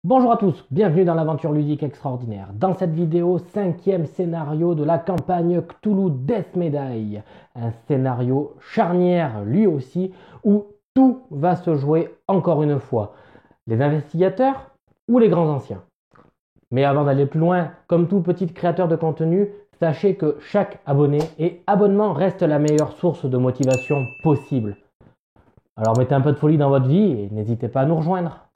Bonjour à tous, bienvenue dans l'aventure ludique extraordinaire. Dans cette vidéo, cinquième scénario de la campagne Cthulhu Death Medaille. Un scénario charnière lui aussi, où tout va se jouer encore une fois. Les investigateurs ou les grands anciens. Mais avant d'aller plus loin, comme tout petit créateur de contenu, sachez que chaque abonné et abonnement reste la meilleure source de motivation possible. Alors mettez un peu de folie dans votre vie et n'hésitez pas à nous rejoindre.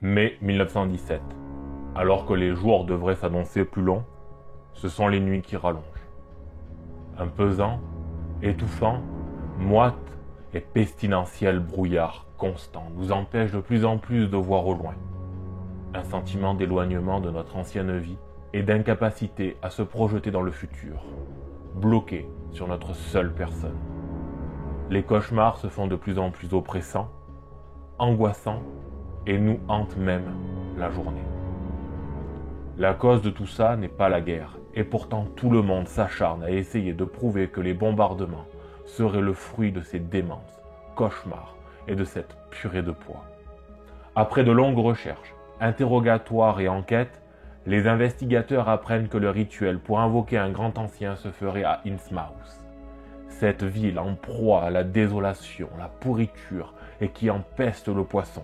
Mai 1917. Alors que les jours devraient s'annoncer plus longs, ce sont les nuits qui rallongent. Un pesant, étouffant, moite et pestilentiel brouillard constant nous empêche de plus en plus de voir au loin. Un sentiment d'éloignement de notre ancienne vie et d'incapacité à se projeter dans le futur, bloqué sur notre seule personne. Les cauchemars se font de plus en plus oppressants, angoissants et nous hantent même la journée. La cause de tout ça n'est pas la guerre, et pourtant tout le monde s'acharne à essayer de prouver que les bombardements seraient le fruit de ces démences, cauchemars et de cette purée de poids. Après de longues recherches, interrogatoires et enquêtes, les investigateurs apprennent que le rituel pour invoquer un grand ancien se ferait à Innsmouth. Cette ville en proie à la désolation, la pourriture et qui empeste le poisson.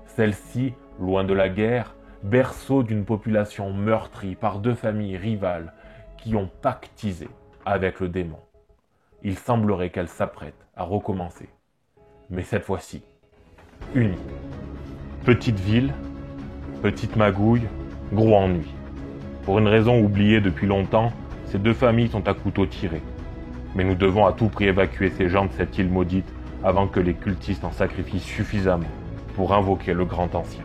Celle-ci, loin de la guerre, berceau d'une population meurtrie par deux familles rivales qui ont pactisé avec le démon. Il semblerait qu'elle s'apprête à recommencer. Mais cette fois-ci, unie. Petite ville, petite magouille, gros ennui. Pour une raison oubliée depuis longtemps, ces deux familles sont à couteau tiré. Mais nous devons à tout prix évacuer ces gens de cette île maudite avant que les cultistes en sacrifient suffisamment pour invoquer le grand ancien.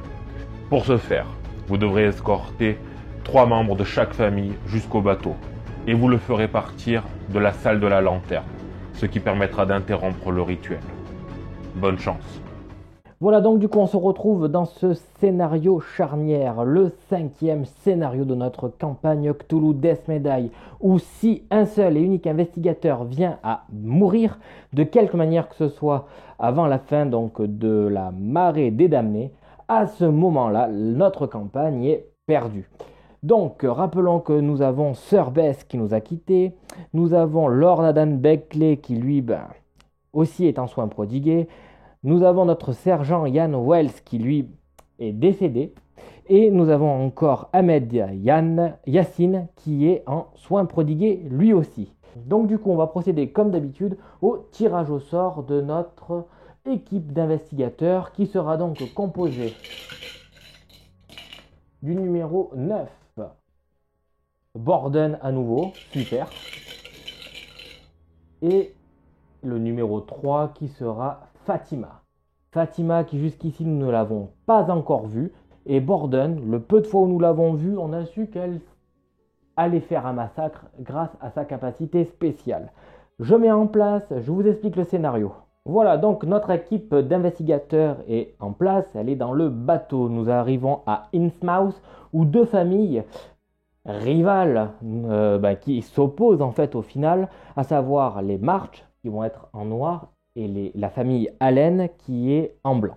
Pour ce faire, vous devrez escorter 3 membres de chaque famille jusqu'au bateau, et vous le ferez partir de la salle de la lanterne, ce qui permettra d'interrompre le rituel. Bonne chance. Voilà, donc du coup on se retrouve dans ce scénario charnière, le cinquième scénario de notre campagne Cthulhu Death Medaille, où si un seul et unique investigateur vient à mourir, de quelque manière que ce soit avant la fin donc de la marée des damnés, à ce moment-là, notre campagne est perdue. Donc, rappelons que nous avons Sir Bess qui nous a quittés, nous avons Lord Adam Beckley qui lui, aussi est en soins prodigués, nous avons notre sergent Ian Wells qui lui est décédé, et nous avons encore Ahmed Yassine qui est en soins prodigués lui aussi. Donc du coup, on va procéder comme d'habitude au tirage au sort de notre équipe d'investigateurs qui sera donc composée du numéro 9, Borden à nouveau, super, et le numéro 3 qui sera Fatima. Fatima qui jusqu'ici nous ne l'avons pas encore vue, et Borden, le peu de fois où nous l'avons vue, on a su qu'elle allait faire un massacre grâce à sa capacité spéciale. Je mets en place, je vous explique le scénario. Voilà, donc notre équipe d'investigateurs est en place, elle est dans le bateau. Nous arrivons à Innsmouth où deux familles rivales qui s'opposent en fait au final, à savoir les March qui vont être en noir et la famille Allen qui est en blanc.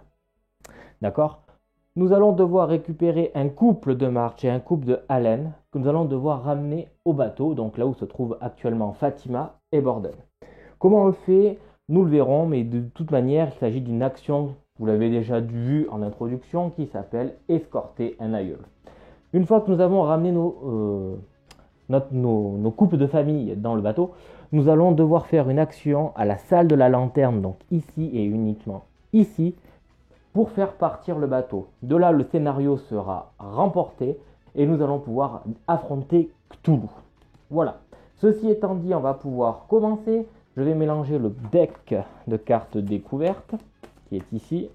D'accord ? Nous allons devoir récupérer un couple de March et un couple de Allen que nous allons devoir ramener au bateau, donc là où se trouvent actuellement Fatima et Borden. Comment on le fait ? Nous le verrons, mais de toute manière, il s'agit d'une action, vous l'avez déjà vu en introduction, qui s'appelle escorter un aïeul. Une fois que nous avons ramené nos couples de famille dans le bateau, nous allons devoir faire une action à la salle de la lanterne, donc ici et uniquement ici, pour faire partir le bateau. De là, le scénario sera remporté et nous allons pouvoir affronter Cthulhu. Voilà. Ceci étant dit, on va pouvoir commencer. Je vais mélanger le deck de cartes découvertes qui est ici.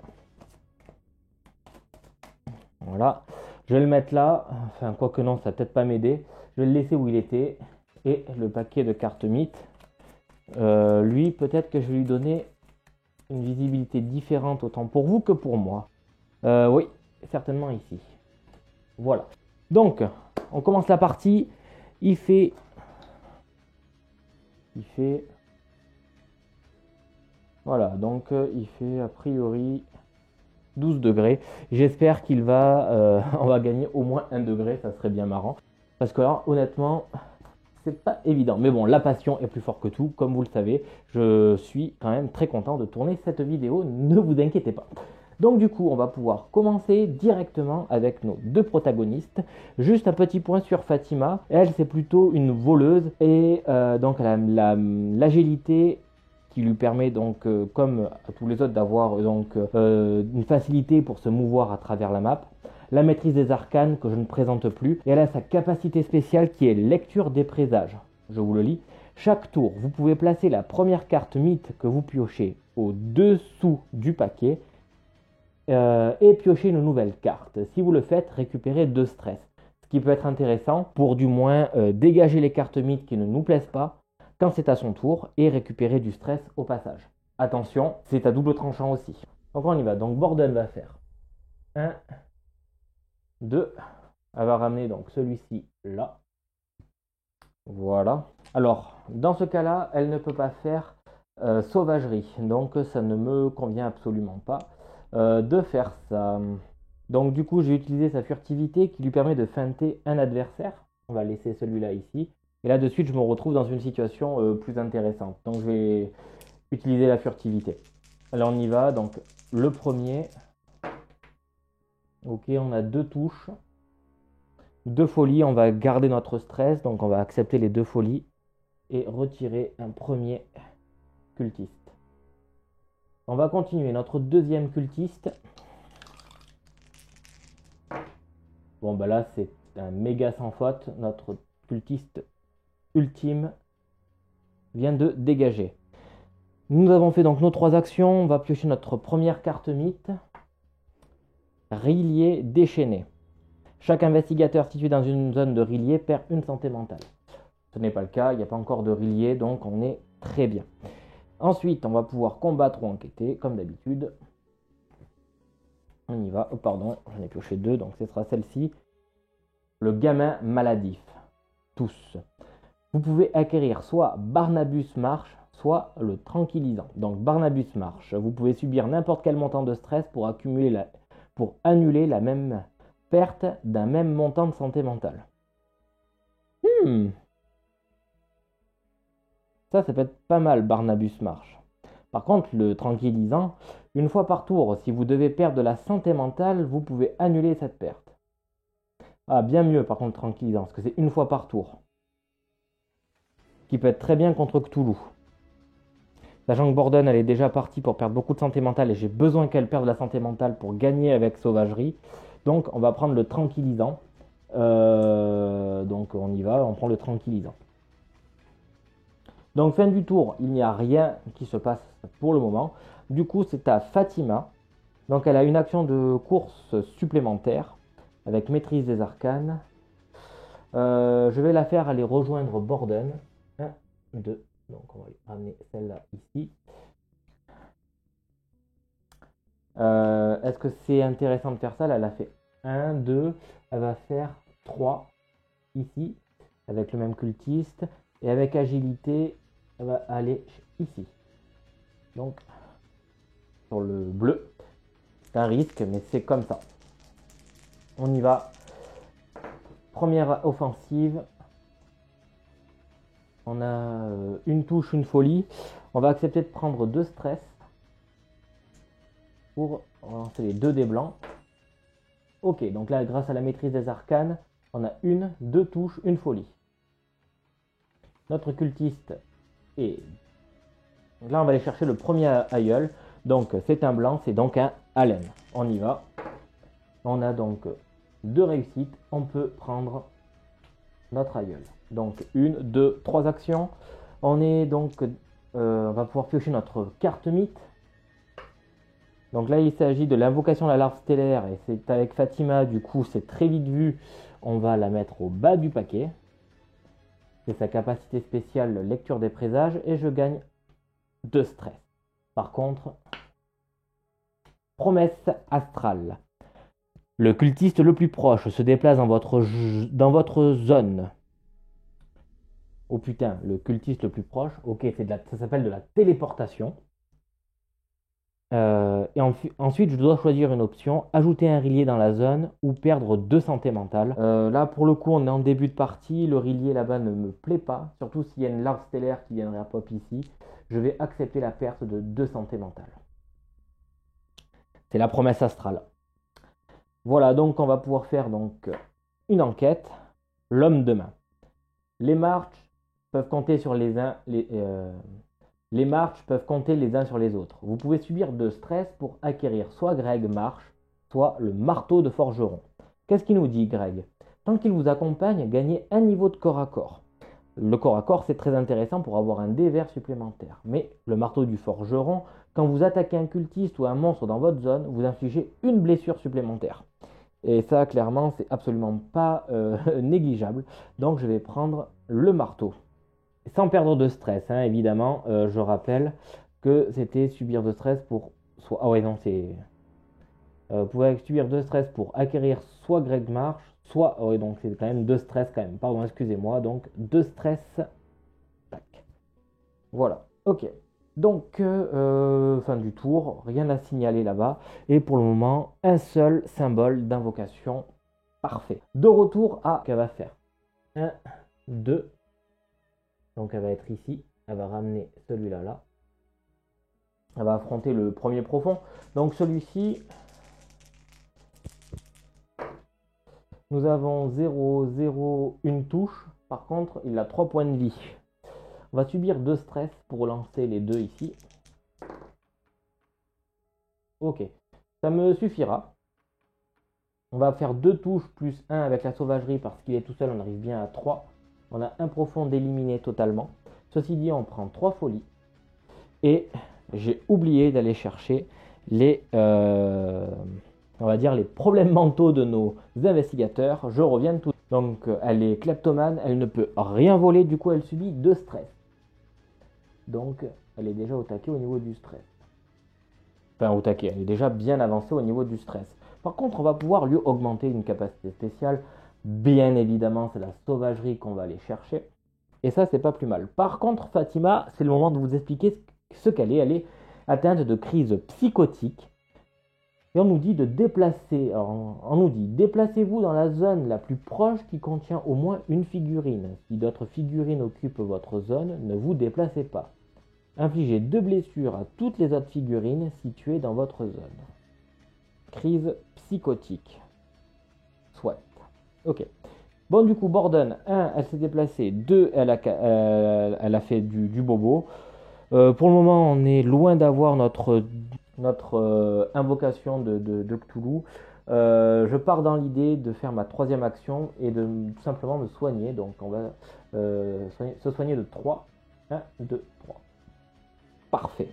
Voilà. Je vais le mettre là. Enfin, quoique non, ça va peut-être pas m'aider. Je vais le laisser où il était. Et le paquet de cartes mythes. Lui, peut-être que je vais lui donner une visibilité différente autant pour vous que pour moi. Oui, certainement ici. Voilà. Donc, on commence la partie. Il fait... Voilà, donc il fait a priori 12 degrés. J'espère qu'il va... on va gagner au moins 1 degré, ça serait bien marrant. Parce que là, honnêtement, c'est pas évident. Mais bon, la passion est plus fort que tout, comme vous le savez. Je suis quand même très content de tourner cette vidéo, ne vous inquiétez pas. Donc du coup, on va pouvoir commencer directement avec nos deux protagonistes. Juste un petit point sur Fatima. Elle, c'est plutôt une voleuse et donc elle a l'agilité qui lui permet donc, comme à tous les autres, d'avoir une facilité pour se mouvoir à travers la map. La maîtrise des arcanes que je ne présente plus. Et elle a sa capacité spéciale qui est lecture des présages. Je vous le lis. Chaque tour, vous pouvez placer la première carte mythe que vous piochez au-dessous du paquet et piocher une nouvelle carte. Si vous le faites, récupérez 2 stress. Ce qui peut être intéressant pour du moins dégager les cartes mythes qui ne nous plaisent pas quand c'est à son tour et récupérer du stress au passage. Attention, c'est à double tranchant aussi. Donc on y va. Donc Borden va faire 1, 2. Elle va ramener donc celui-ci là. Voilà. Alors, dans ce cas-là, elle ne peut pas faire sauvagerie. Donc ça ne me convient absolument pas de faire ça. Donc du coup, j'ai utilisé sa furtivité qui lui permet de feinter un adversaire. On va laisser celui-là ici. Et là, de suite, je me retrouve dans une situation plus intéressante. Donc je vais utiliser la furtivité. Alors on y va. Donc le premier. Ok, on a 2 touches. 2 folies. On va garder notre stress. Donc on va accepter les 2 folies. Et retirer un premier cultiste. On va continuer notre deuxième cultiste. Bon bah là c'est un méga sans faute. Notre cultiste ultime vient de dégager. Nous avons fait donc nos 3 actions. On va piocher notre première carte mythe. Rillier déchaîné. Chaque investigateur situé dans une zone de Rillier perd une santé mentale. Ce n'est pas le cas, il n'y a pas encore de Rillier, donc on est très bien. Ensuite, on va pouvoir combattre ou enquêter, comme d'habitude. On y va. Oh, pardon, j'en ai pioché 2, donc ce sera celle-ci. Le gamin maladif. Tous. Vous pouvez acquérir soit Barnabus Marche, soit le tranquillisant. Donc Barnabus Marche. Vous pouvez subir n'importe quel montant de stress pour annuler la même perte d'un même montant de santé mentale. Ça peut être pas mal, Barnabus Marche. Par contre, le tranquillisant, une fois par tour, si vous devez perdre de la santé mentale, vous pouvez annuler cette perte. Ah, bien mieux par contre, tranquillisant, parce que c'est une fois par tour. Qui peut être très bien contre Cthulhu. Sachant que Borden, elle est déjà partie pour perdre beaucoup de santé mentale et j'ai besoin qu'elle perde de la santé mentale pour gagner avec sauvagerie. Donc, on va prendre le tranquillisant. Donc, on y va, on prend le tranquillisant. Donc fin du tour, il n'y a rien qui se passe pour le moment. Du coup, c'est à Fatima. Donc elle a une action de course supplémentaire avec maîtrise des arcanes. Je vais la faire aller rejoindre Borden. 1, 2. Donc on va ramener celle-là ici. Est-ce que c'est intéressant de faire ça? Là, elle a fait 1, 2. Elle va faire 3 ici avec le même cultiste. Et avec agilité, elle va aller ici. Donc, sur le bleu. C'est un risque, mais c'est comme ça. On y va. Première offensive. On a une touche, une folie. On va accepter de prendre 2 stress. Pour lancer les 2 dés blancs. Ok, donc là, grâce à la maîtrise des arcanes, on a 1, 2 touches, une folie. Notre cultiste est... Donc là, on va aller chercher le premier aïeul. Donc, c'est un blanc, c'est donc un Allen. On y va. On a donc 2 réussites. On peut prendre notre aïeul. Donc, 1, 2, 3 actions. On est donc... on va pouvoir piocher notre carte mythe. Donc là, il s'agit de l'invocation de la larve stellaire. Et c'est avec Fatima, du coup, c'est très vite vu. On va la mettre au bas du paquet. C'est sa capacité spéciale lecture des présages et je gagne 2 stress. Par contre, promesse astrale. Le cultiste le plus proche se déplace dans votre zone. Oh putain, le cultiste le plus proche. Ok, ça s'appelle de la téléportation. Ensuite, je dois choisir une option, ajouter un rillier dans la zone ou perdre 2 santé mentale. Là, pour le coup, on est en début de partie. Le rillier là-bas ne me plaît pas, surtout s'il y a une larve stellaire qui viendrait à pop ici. Je vais accepter la perte de 2 santé mentale. C'est la promesse astrale. Voilà, donc on va pouvoir faire donc une enquête. L'homme de main. Les marches peuvent compter sur les marches peuvent compter les uns sur les autres. Vous pouvez subir de stress pour acquérir soit Greg March, soit le marteau de forgeron. Qu'est-ce qu'il nous dit, Greg? Tant qu'il vous accompagne, gagnez un niveau de corps à corps. Le corps à corps, c'est très intéressant pour avoir un dé vert supplémentaire. Mais le marteau du forgeron, quand vous attaquez un cultiste ou un monstre dans votre zone, vous infligez une blessure supplémentaire. Et ça, clairement, c'est absolument pas négligeable. Donc, je vais prendre le marteau. Sans perdre de stress, hein, évidemment. Je rappelle que c'était subir de stress pour... Ah ouais, non, c'est... Vous pouvez subir de stress pour acquérir soit Greg March, soit... Ah ouais, donc c'est quand même 2 stress quand même. Pardon, excusez-moi. Donc, 2 stress. Tac. Voilà. Ok. Donc, fin du tour. Rien à signaler là-bas. Et pour le moment, un seul symbole d'invocation. Parfait. De retour à... Qu'elle va faire 1, 2... Donc elle va être ici, elle va ramener celui-là là. Elle va affronter le premier profond. Donc celui-ci, nous avons 0, 0, une touche. Par contre, il a 3 points de vie. On va subir 2 stress pour lancer les 2 ici. Ok, ça me suffira. On va faire 2 touches plus 1 avec la sauvagerie parce qu'il est tout seul, on arrive bien à 3. On a un profond d'éliminé totalement. Ceci dit, on prend 3 folies. Et j'ai oublié d'aller chercher les, on va dire les problèmes mentaux de nos investigateurs. Je reviens tout. Donc elle est kleptomane, elle ne peut rien voler, du coup elle subit 2 stress. Donc elle est déjà au taquet au niveau du stress. Enfin au taquet, elle est déjà bien avancée au niveau du stress. Par contre, on va pouvoir lui augmenter une capacité spéciale. Bien évidemment, c'est la sauvagerie qu'on va aller chercher. Et ça, c'est pas plus mal. Par contre, Fatima, c'est le moment de vous expliquer ce qu'elle est. Elle est atteinte de crise psychotique. Et on nous dit de déplacer. Alors, on nous dit, déplacez-vous dans la zone la plus proche qui contient au moins une figurine. Si d'autres figurines occupent votre zone, ne vous déplacez pas. Infligez 2 blessures à toutes les autres figurines situées dans votre zone. Crise psychotique. Soit. Ok. Bon, du coup, Borden, 1, elle s'est déplacée. 2, elle a fait du bobo. Pour le moment, on est loin d'avoir notre invocation de Cthulhu. Je pars dans l'idée de faire ma 3e action et de tout simplement me soigner. Donc, on va se soigner de 3. 1, 2, 3. Parfait.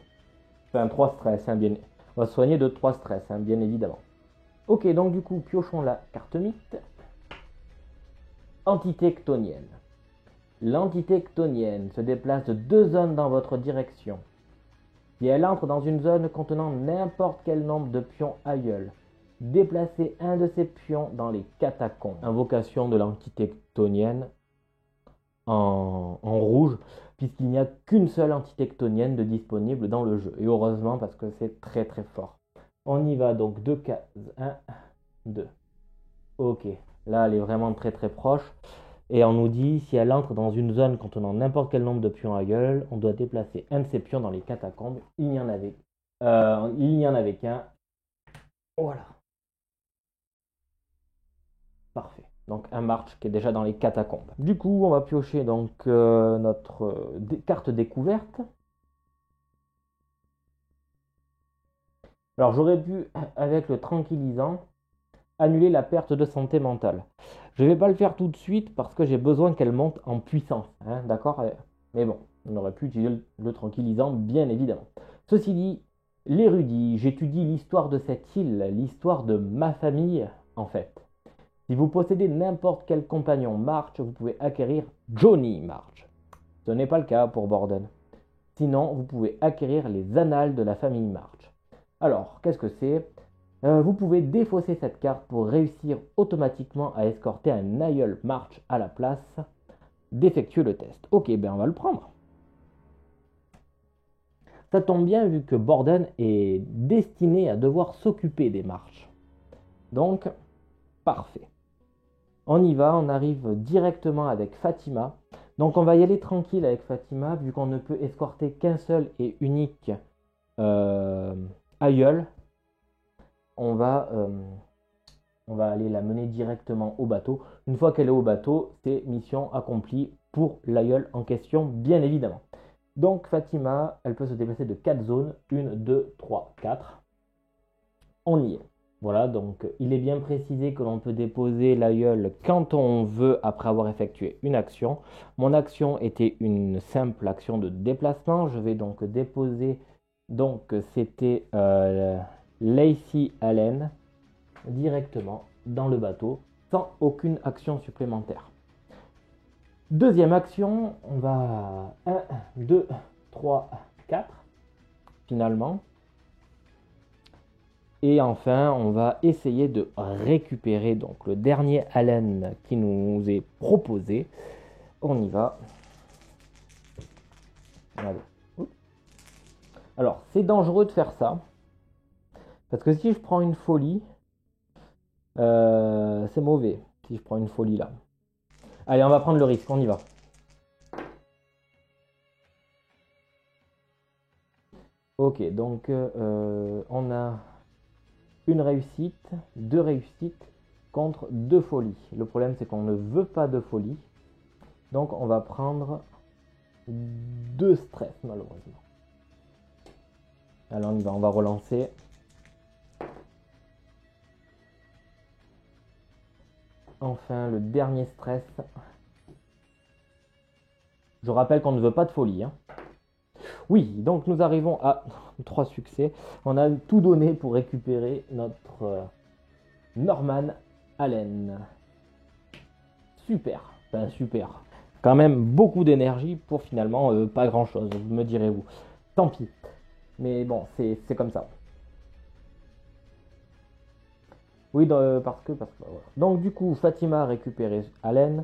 Enfin, 3 stress, hein, bien. On va se soigner de 3 stress, hein, bien évidemment. Ok, donc du coup, piochons la carte mythe. Entité chtonienne. L'entité chtonienne se déplace de 2 zones dans votre direction. Si elle entre dans une zone contenant n'importe quel nombre de pions aïeuls, déplacez un de ces pions dans les catacombes. Invocation de l'entité chtonienne en rouge, puisqu'il n'y a qu'une seule entité chtonienne de disponible dans le jeu. Et heureusement, parce que c'est très très fort. On y va donc 2 cases. 1, 2. Ok. Là, elle est vraiment très très proche. Et on nous dit, si elle entre dans une zone contenant n'importe quel nombre de pions à gueule, on doit déplacer un de ces pions dans les catacombes. Il n'y en avait qu'un. Voilà. Parfait. Donc un march qui est déjà dans les catacombes. Du coup, on va piocher donc notre carte découverte. Alors j'aurais pu, avec le tranquillisant, annuler la perte de santé mentale. Je ne vais pas le faire tout de suite parce que j'ai besoin qu'elle monte en puissance. Hein, d'accord? Mais bon, on aurait pu utiliser le tranquillisant, bien évidemment. Ceci dit, l'érudit, j'étudie l'histoire de cette île, l'histoire de ma famille, en fait. Si vous possédez n'importe quel compagnon March, vous pouvez acquérir Johnny March. Ce n'est pas le cas pour Borden. Sinon, vous pouvez acquérir les annales de la famille March. Alors, qu'est-ce que c'est? Vous pouvez défausser cette carte pour réussir automatiquement à escorter un aïeul march à la place d'effectuer le test. Ok, ben on va le prendre. Ça tombe bien vu que Borden est destiné à devoir s'occuper des marches. Donc, parfait. On y va, on arrive directement avec Fatima. Donc on va y aller tranquille avec Fatima, vu qu'on ne peut escorter qu'un seul et unique aïeul. On va aller la mener directement au bateau. Une fois qu'elle est au bateau, c'est mission accomplie pour l'aïeul en question, bien évidemment. Donc Fatima, elle peut se déplacer de 4 zones. 1, 2, 3, 4. On y est. Voilà, donc il est bien précisé que l'on peut déposer l'aïeul quand on veut après avoir effectué une action. Mon action était une simple action de déplacement. Je vais donc déposer, donc c'était Lacey Allen directement dans le bateau sans aucune action supplémentaire. Deuxième action, on va 1, 2, 3, 4 finalement. Et enfin, on va essayer de récupérer donc le dernier Allen qui nous est proposé. On y va. Allez. Alors, c'est dangereux de faire ça. Parce que si je prends une folie, c'est mauvais. Si je prends une folie là. Allez, on va prendre le risque, on y va. Ok, donc on a une réussite, 2 réussites contre 2 folies. Le problème c'est qu'on ne veut pas de folie. Donc on va prendre 2 stress malheureusement. Alors on y va, on va relancer. Enfin le dernier stress. Je rappelle qu'on ne veut pas de folie. Hein. Oui, donc nous arrivons à 3 succès. On a tout donné pour récupérer notre Norman Allen. Super, enfin super. Quand même beaucoup d'énergie pour finalement pas grand chose, me direz-vous. Tant pis. Mais bon, c'est comme ça. Oui, parce que voilà. Donc du coup, Fatima a récupéré Allen.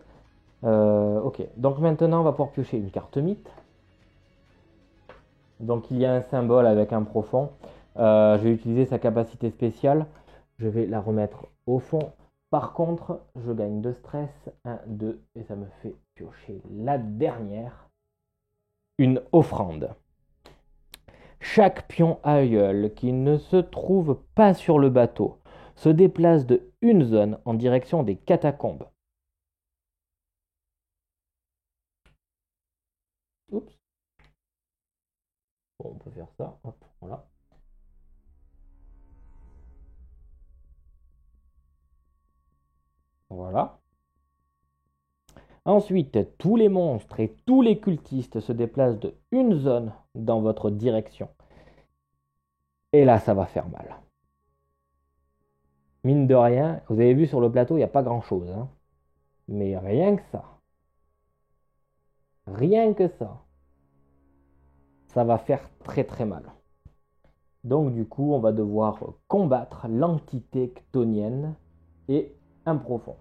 Ok, donc maintenant on va pouvoir piocher une carte mythe. Donc il y a un symbole avec un profond. Je vais utiliser sa capacité spéciale. Je vais la remettre au fond. Par contre, je gagne 2 stress. 1, 2. Et ça me fait piocher la dernière. Une offrande. Chaque pion aïeul qui ne se trouve pas sur le bateau se déplace de une zone en direction des catacombes. Oups. Bon, on peut faire ça. Hop, voilà. Voilà. Ensuite, tous les monstres et tous les cultistes se déplacent de une zone dans votre direction. Et là, ça va faire mal. Mine de rien, vous avez vu sur le plateau, il n'y a pas grand-chose. Hein. Mais rien que ça. Rien que ça. Ça va faire très très mal. Donc du coup, on va devoir combattre l'entité ctonienne et un profond.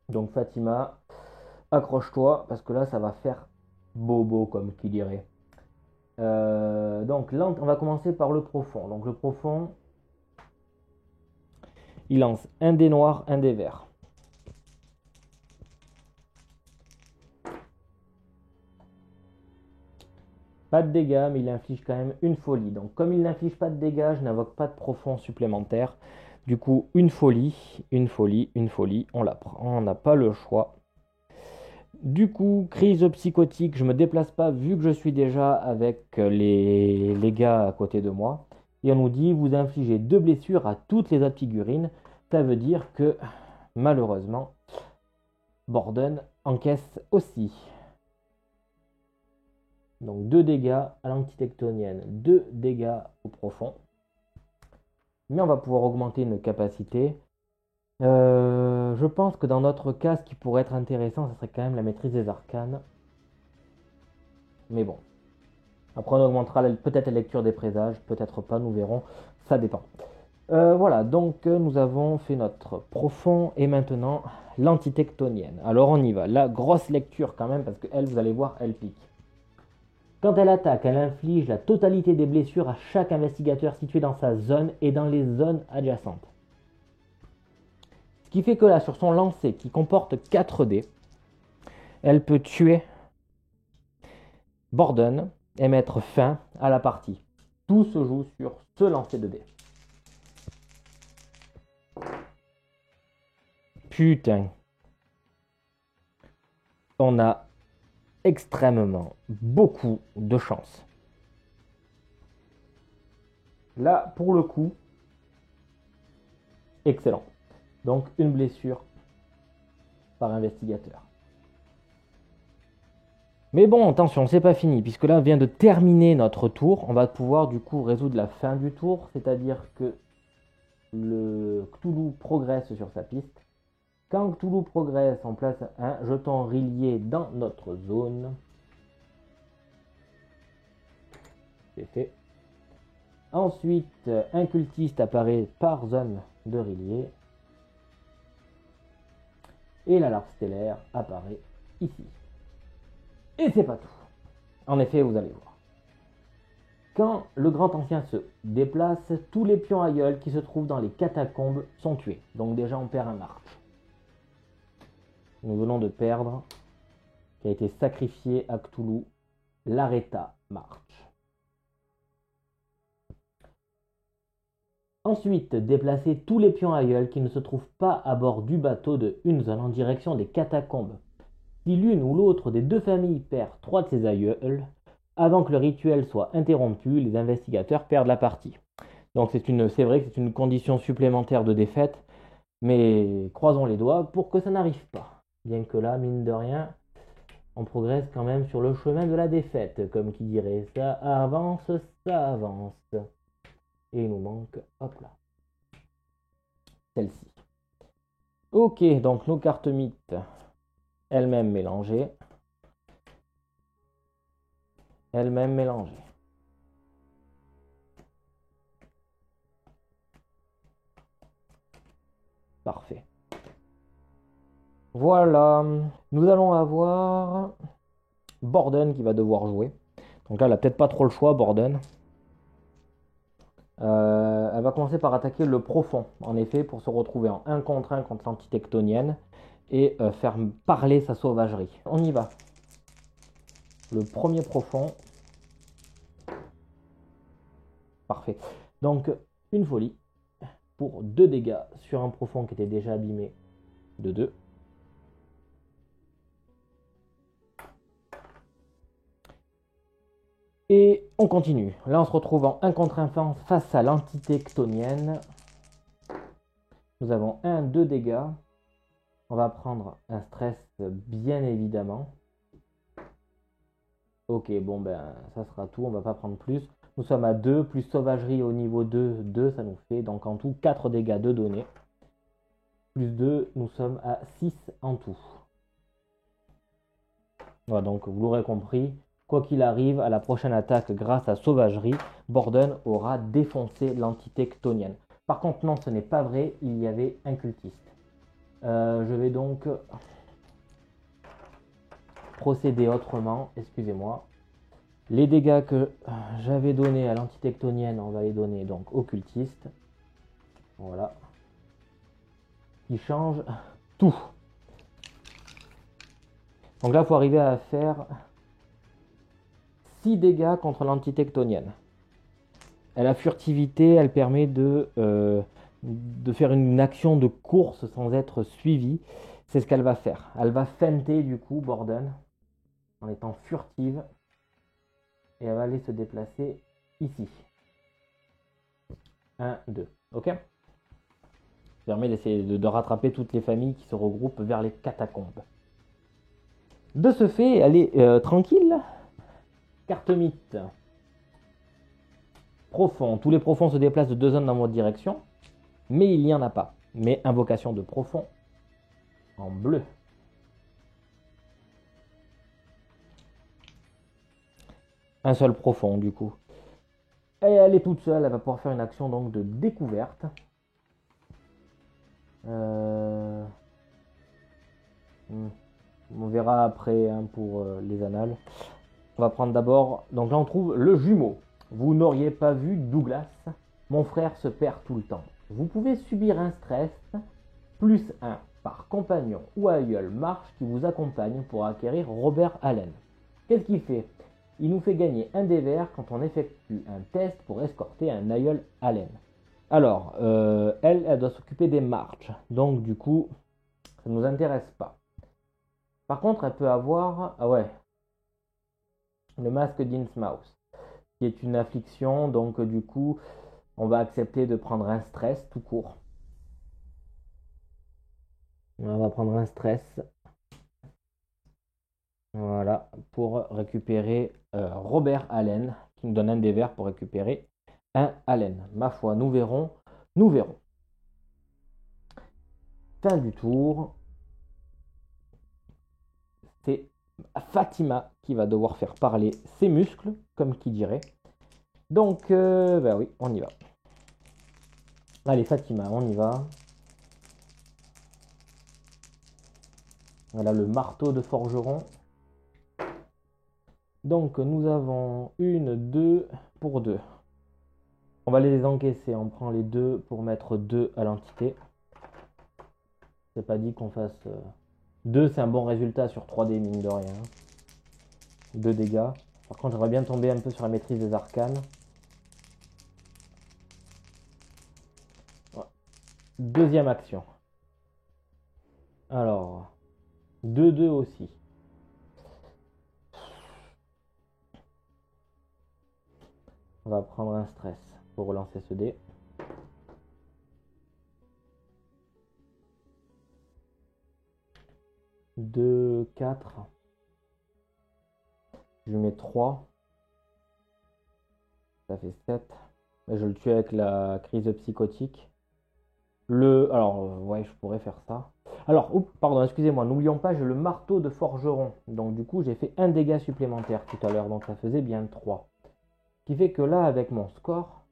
Donc Fatima, accroche-toi parce que là, ça va faire bobo comme qui dirait. Donc là, on va commencer par le profond. Donc le profond, il lance un dé noir, un dé vert. Pas de dégâts, mais il inflige quand même une folie. Donc comme il n'inflige pas de dégâts, je n'invoque pas de profond supplémentaire. Du coup, une folie, une folie, une folie, on la prend, on n'a pas le choix. Du coup, crise psychotique, je me déplace pas vu que je suis déjà avec les gars à côté de moi. Et on nous dit, vous infligez 2 blessures à toutes les autres figurines. Ça veut dire que, malheureusement, Borden encaisse aussi. Donc 2 dégâts à l'entité ctonienne, 2 dégâts au profond. Mais on va pouvoir augmenter une capacité. Je pense que dans notre cas, ce qui pourrait être intéressant, ce serait quand même la maîtrise des arcanes. Mais bon. Après, on augmentera peut-être la lecture des présages, peut-être pas, nous verrons. Ça dépend. Voilà, donc nous avons fait notre profond et maintenant l'antitectonienne. Alors on y va. La grosse lecture quand même parce que elle, vous allez voir, elle pique. Quand elle attaque, elle inflige la totalité des blessures à chaque investigateur situé dans sa zone et dans les zones adjacentes. Ce qui fait que là, sur son lancer qui comporte 4 dés, elle peut tuer Borden et mettre fin à la partie. Tout se joue sur ce lancer de dés. Putain. On a extrêmement beaucoup de chance. Là, pour le coup, excellent. Donc, une blessure par investigateur. Mais bon, attention, c'est pas fini, puisque là, on vient de terminer notre tour. On va pouvoir, du coup, résoudre la fin du tour, c'est-à-dire que le Cthulhu progresse sur sa piste. Quand Cthulhu progresse, on place un jeton rillier dans notre zone. C'est fait. Ensuite, un cultiste apparaît par zone de rillier. Et la larve stellaire apparaît ici. Et c'est pas tout. En effet, vous allez voir. Quand le grand ancien se déplace, tous les pions aïeuls qui se trouvent dans les catacombes sont tués. Donc déjà, on perd un marche. Nous venons de perdre, qui a été sacrifié à Cthulhu, l'Areta March. Ensuite, déplacer tous les pions aïeuls qui ne se trouvent pas à bord du bateau de une zone en direction des catacombes. Si l'une ou l'autre des deux familles perd 3 de ses aïeuls, avant que le rituel soit interrompu, les investigateurs perdent la partie. Donc c'est vrai que c'est une condition supplémentaire de défaite, mais croisons les doigts pour que ça n'arrive pas. Bien que là, mine de rien, on progresse quand même sur le chemin de la défaite, comme qui dirait, ça avance, ça avance. Et il nous manque, hop là, celle-ci. Ok, donc nos cartes mythes, elles-mêmes mélangées. Elles-mêmes mélangées. Parfait. Voilà. Nous allons avoir Borden qui va devoir jouer. Donc là, elle n'a peut-être pas trop le choix, Borden. Elle va commencer par attaquer le profond, en effet, pour se retrouver en 1 contre 1 contre l'antitectonienne et faire parler sa sauvagerie. On y va. Le premier profond. Parfait. Donc, une folie pour 2 dégâts sur un profond qui était déjà abîmé de 2. Et on continue. Là, on se retrouve en 1 contre 1 face à l'antitectonienne. Nous avons 2 dégâts. On va prendre un stress, bien évidemment. Ok, bon, ben, ça sera tout. On va pas prendre plus. Nous sommes à 2, plus sauvagerie au niveau 2, 2, ça nous fait donc en tout 4 dégâts de données. Plus 2, nous sommes à 6 en tout. Voilà, donc vous l'aurez compris. Quoi qu'il arrive, à la prochaine attaque, grâce à sauvagerie, Borden aura défoncé l'antitectonienne. Par contre, non, ce n'est pas vrai, il y avait un cultiste. Je vais donc procéder autrement, excusez-moi. Les dégâts que j'avais donnés à l'antitectonienne, on va les donner donc au cultiste. Voilà. Qui change tout. Donc là, il faut arriver à faire 6 dégâts contre l'antitectonienne. Elle a furtivité, elle permet de faire une action de course sans être suivie. C'est ce qu'elle va faire. Elle va feinter du coup Borden en étant furtive. Et elle va aller se déplacer ici. 1, 2. Ok? Ça permet d'essayer de rattraper toutes les familles qui se regroupent vers les catacombes. De ce fait, elle est tranquille. Carte mythe. Profond. Tous les profonds se déplacent de 2 zones dans votre direction. Mais il n'y en a pas. Mais invocation de profond en bleu. Un seul profond du coup. Et elle est toute seule, elle va pouvoir faire une action donc de découverte. On verra après hein, pour les annales. On va prendre d'abord, donc là on trouve le jumeau. Vous n'auriez pas vu Douglas, mon frère se perd tout le temps. Vous pouvez subir un stress, plus un par compagnon ou aïeul marche qui vous accompagne pour acquérir Robert Allen. Qu'est-ce qu'il fait? Il nous fait gagner un dé vert quand on effectue un test pour escorter un aïeul Allen. Alors, elle doit s'occuper des marches, donc du coup, ça ne nous intéresse pas. Par contre, elle peut avoir, ah ouais, le masque d'Innsmouth, qui est une affliction, donc du coup, on va accepter de prendre un stress tout court. On va prendre un stress. Voilà, pour récupérer Robert Allen, qui nous donne un des verts pour récupérer un Allen. Ma foi, nous verrons, nous verrons. Fin du tour. C'est Fatima qui va devoir faire parler ses muscles, comme qui dirait. Donc, ben oui, on y va. Allez, Fatima, on y va. Voilà le marteau de forgeron. Donc, nous avons une, deux pour deux. On va les encaisser. On prend les deux pour mettre deux à l'entité. C'est pas dit qu'on fasse... 2, c'est un bon résultat sur 3D, mine de rien. 2 dégâts. Par contre, j'aimerais bien tomber un peu sur la maîtrise des arcanes. Ouais. Deuxième action. Alors, 2-2 aussi. On va prendre un stress pour relancer ce dé. Deux, 4. Je lui mets 3. Ça fait 7. Je le tue avec la crise psychotique. Alors, ouais, je pourrais faire ça. Alors, pardon, excusez-moi, n'oublions pas, j'ai le marteau de forgeron. Donc, du coup, j'ai fait un dégât supplémentaire tout à l'heure. Donc, ça faisait bien 3. Ce qui fait que là, avec mon score,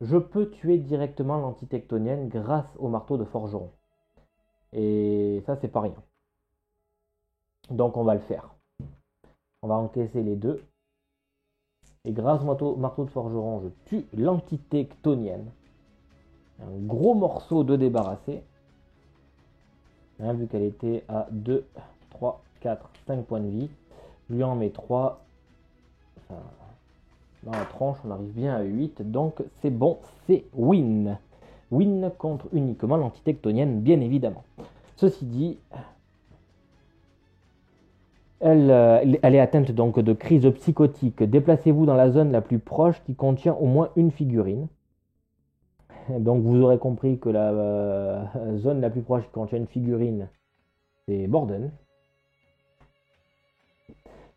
je peux tuer directement l'antitectonienne grâce au marteau de forgeron. Et ça, c'est pas rien. Donc, on va le faire. On va encaisser les deux. Et grâce au marteau de forgeron, je tue l'antitectonienne. Un gros morceau de débarrassé. Hein, vu qu'elle était à 2, 3, 4, 5 points de vie. Je lui en mets 3. Enfin, dans la tronche, on arrive bien à 8. Donc c'est bon, c'est win. Win contre uniquement l'antitectonienne, bien évidemment. Ceci dit, elle est atteinte donc de crise psychotique. Déplacez-vous dans la zone la plus proche qui contient au moins une figurine. Donc vous aurez compris que la zone la plus proche qui contient une figurine, c'est Borden.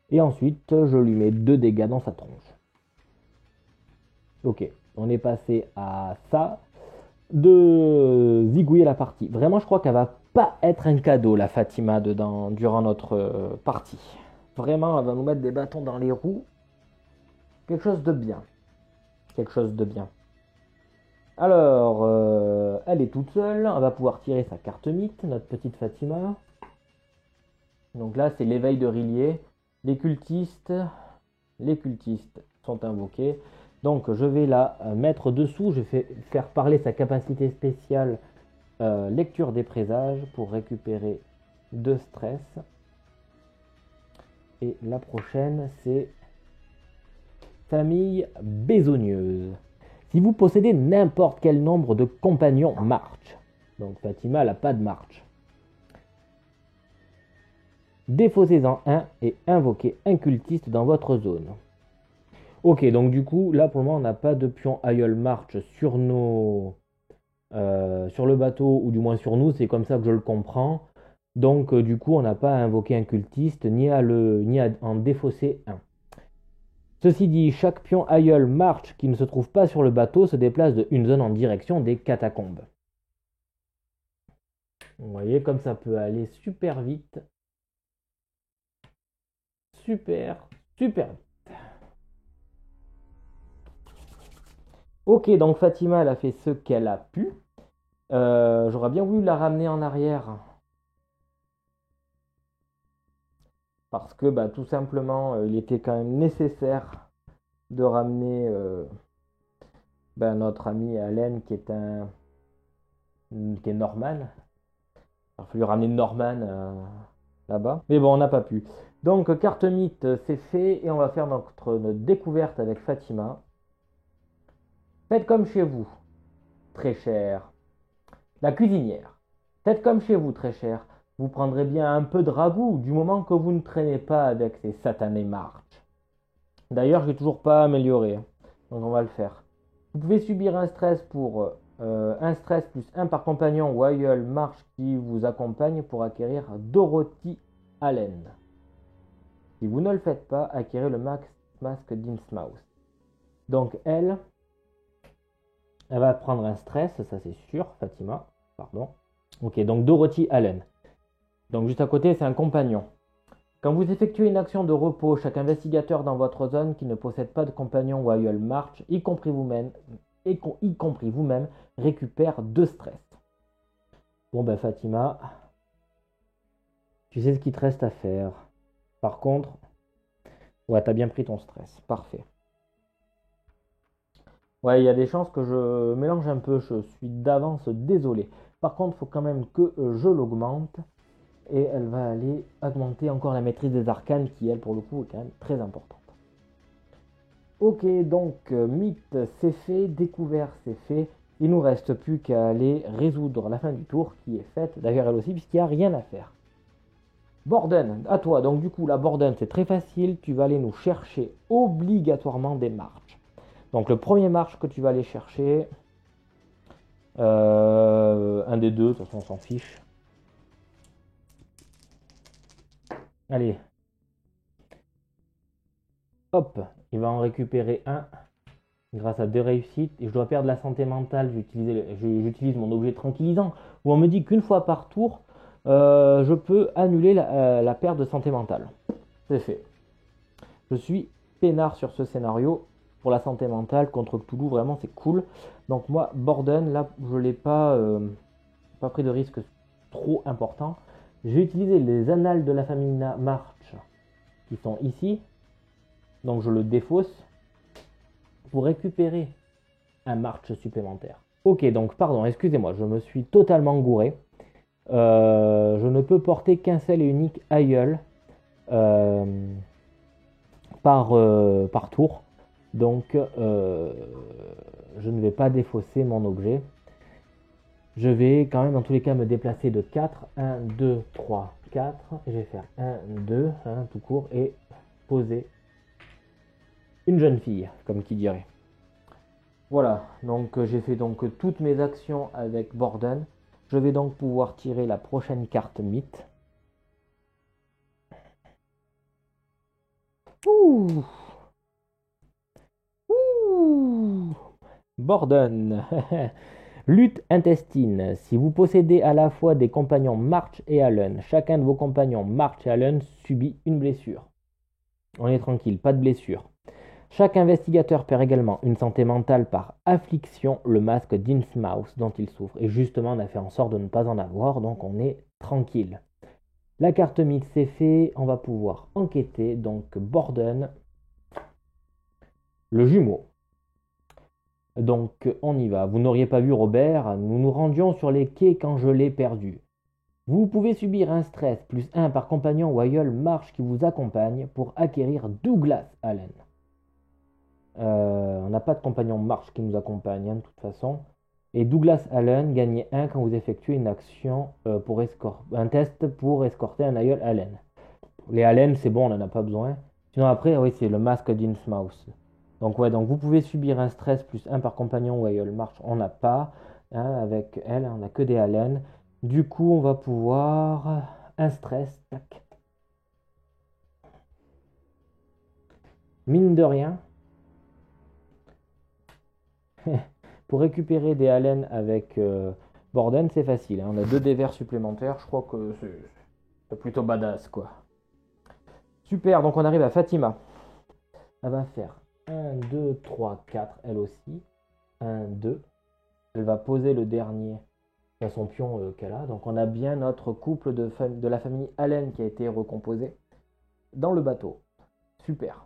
Et ensuite, je lui mets 2 dégâts dans sa tronche. Ok, on est passé à ça de zigouiller la partie. Vraiment, je crois qu'elle va pas être un cadeau, la Fatima, durant notre partie. Vraiment, elle va nous mettre des bâtons dans les roues. Quelque chose de bien. Quelque chose de bien. Alors, elle est toute seule. Elle va pouvoir tirer sa carte mythe, notre petite Fatima. Donc là, c'est l'éveil de Rillier. Les cultistes sont invoqués. Donc je vais la mettre dessous. Je vais faire parler sa capacité spéciale lecture des présages pour récupérer 2 stress. Et la prochaine, c'est famille besogneuse. Si vous possédez n'importe quel nombre de compagnons marche, donc Fatima n'a pas de marche, défaussez-en un et invoquez un cultiste dans votre zone. Ok, donc du coup, là pour le moment, on n'a pas de pion aïeul marche sur sur le bateau, ou du moins sur nous, c'est comme ça que je le comprends. Donc du coup, on n'a pas à invoquer un cultiste, ni à en défausser un. Ceci dit, chaque pion aïeul marche qui ne se trouve pas sur le bateau se déplace de une zone en direction des catacombes. Vous voyez comme ça peut aller super vite. Super vite. Ok, donc Fatima, elle a fait ce qu'elle a pu. J'aurais bien voulu la ramener en arrière. Parce que bah, tout simplement, il était quand même nécessaire de ramener bah, notre ami Allen qui est Norman. Il a fallu ramener Norman là-bas. Mais bon, on n'a pas pu. Donc, carte mythe, c'est fait. Et on va faire notre découverte avec Fatima. Faites comme chez vous, très cher. La cuisinière. Faites comme chez vous, très cher. Vous prendrez bien un peu de ragoût du moment que vous ne traînez pas avec ces satanés marches. D'ailleurs, je n'ai toujours pas amélioré. Donc, on va le faire. Vous pouvez subir un stress un stress plus un par compagnon ou aïeul marche qui vous accompagne pour acquérir Dorothy Allen. Si vous ne le faites pas, acquérez le masque d'Innsmouth. Donc elle va prendre un stress, ça c'est sûr, Fatima, pardon. Ok, donc Dorothy Allen. Donc juste à côté, c'est un compagnon. Quand vous effectuez une action de repos, chaque investigateur dans votre zone qui ne possède pas de compagnon ou aïeul marche, y compris vous-même, récupère 2 stress. Bon ben Fatima, tu sais ce qu'il te reste à faire. Par contre, ouais, t'as bien pris ton stress. Parfait. Ouais, il y a des chances que je mélange un peu. Je suis d'avance désolé. Par contre, il faut quand même que je l'augmente. Et elle va aller augmenter encore la maîtrise des arcanes qui, elle, pour le coup, est quand même très importante. Ok, donc mythe, c'est fait. Découvert, c'est fait. Il nous reste plus qu'à aller résoudre la fin du tour qui est faite. D'ailleurs, elle aussi, puisqu'il n'y a rien à faire. Borden, à toi. Donc du coup, la Borden, c'est très facile. Tu vas aller nous chercher obligatoirement des marches. Donc le premier marche que tu vas aller chercher, un des deux, de toute façon on s'en fiche. Allez. Hop, il va en récupérer un grâce à 2 réussites. Et je dois perdre la santé mentale. J'utilise mon objet tranquillisant. Où on me dit qu'une fois par tour, je peux annuler la perte de santé mentale. C'est fait. Je suis peinard sur ce scénario. Pour la santé mentale contre Cthulhu, vraiment c'est cool. Donc moi, Borden, là, je l'ai pas pris de risque trop important. J'ai utilisé les annales de la famille March qui sont ici. Donc je le défausse pour récupérer un March supplémentaire. Ok, donc pardon, excusez-moi, je me suis totalement gouré. Je ne peux porter qu'un seul et unique aïeul par tour. Donc je ne vais pas défausser mon objet. Je vais quand même dans tous les cas me déplacer de 4. 1, 2, 3, 4. Et je vais faire 1, 2, tout court. Et poser une jeune fille, comme qui dirait. Voilà, donc j'ai fait donc toutes mes actions avec Borden. Je vais donc pouvoir tirer la prochaine carte mythe. Ouh. Ouh. Borden. Lutte intestine. Si vous possédez à la fois des compagnons March et Allen, chacun de vos compagnons March et Allen subit une blessure. On est tranquille, pas de blessure. Chaque investigateur perd également une santé mentale par affliction, le masque d'Innsmouth dont il souffre. Et justement, on a fait en sorte de ne pas en avoir, donc on est tranquille. La carte mythe, c'est fait. On va pouvoir enquêter. Donc, Borden, le jumeau. Donc, on y va. Vous n'auriez pas vu Robert, nous nous rendions sur les quais quand je l'ai perdu. Vous pouvez subir un stress plus 1 par compagnon ou aïeul marche qui vous accompagne pour acquérir Douglas Allen. On n'a pas de compagnon marche qui nous accompagne, de toute façon. Et Douglas Allen, gagnez 1 quand vous effectuez une action un test pour escorter un aïeul Allen. Les Allen, c'est bon, on n'en a pas besoin. Sinon après, oui, c'est le masque d'Innsmouth. Donc ouais, donc vous pouvez subir un stress plus 1 par compagnon ou aïeul marche. On n'a pas. Avec elle, on n'a que des Allen. Du coup, on va pouvoir un stress. Tac. Mine de rien. Pour récupérer des Allen avec Borden, c'est facile. On a 2 dévers supplémentaires. Je crois que c'est plutôt badass, quoi. Super, donc on arrive à Fatima. Elle va faire 1, 2, 3, 4, elle aussi. 1, 2. Elle va poser le dernier à son pion qu'elle a. Donc on a bien notre couple de la famille Allen qui a été recomposé dans le bateau. Super.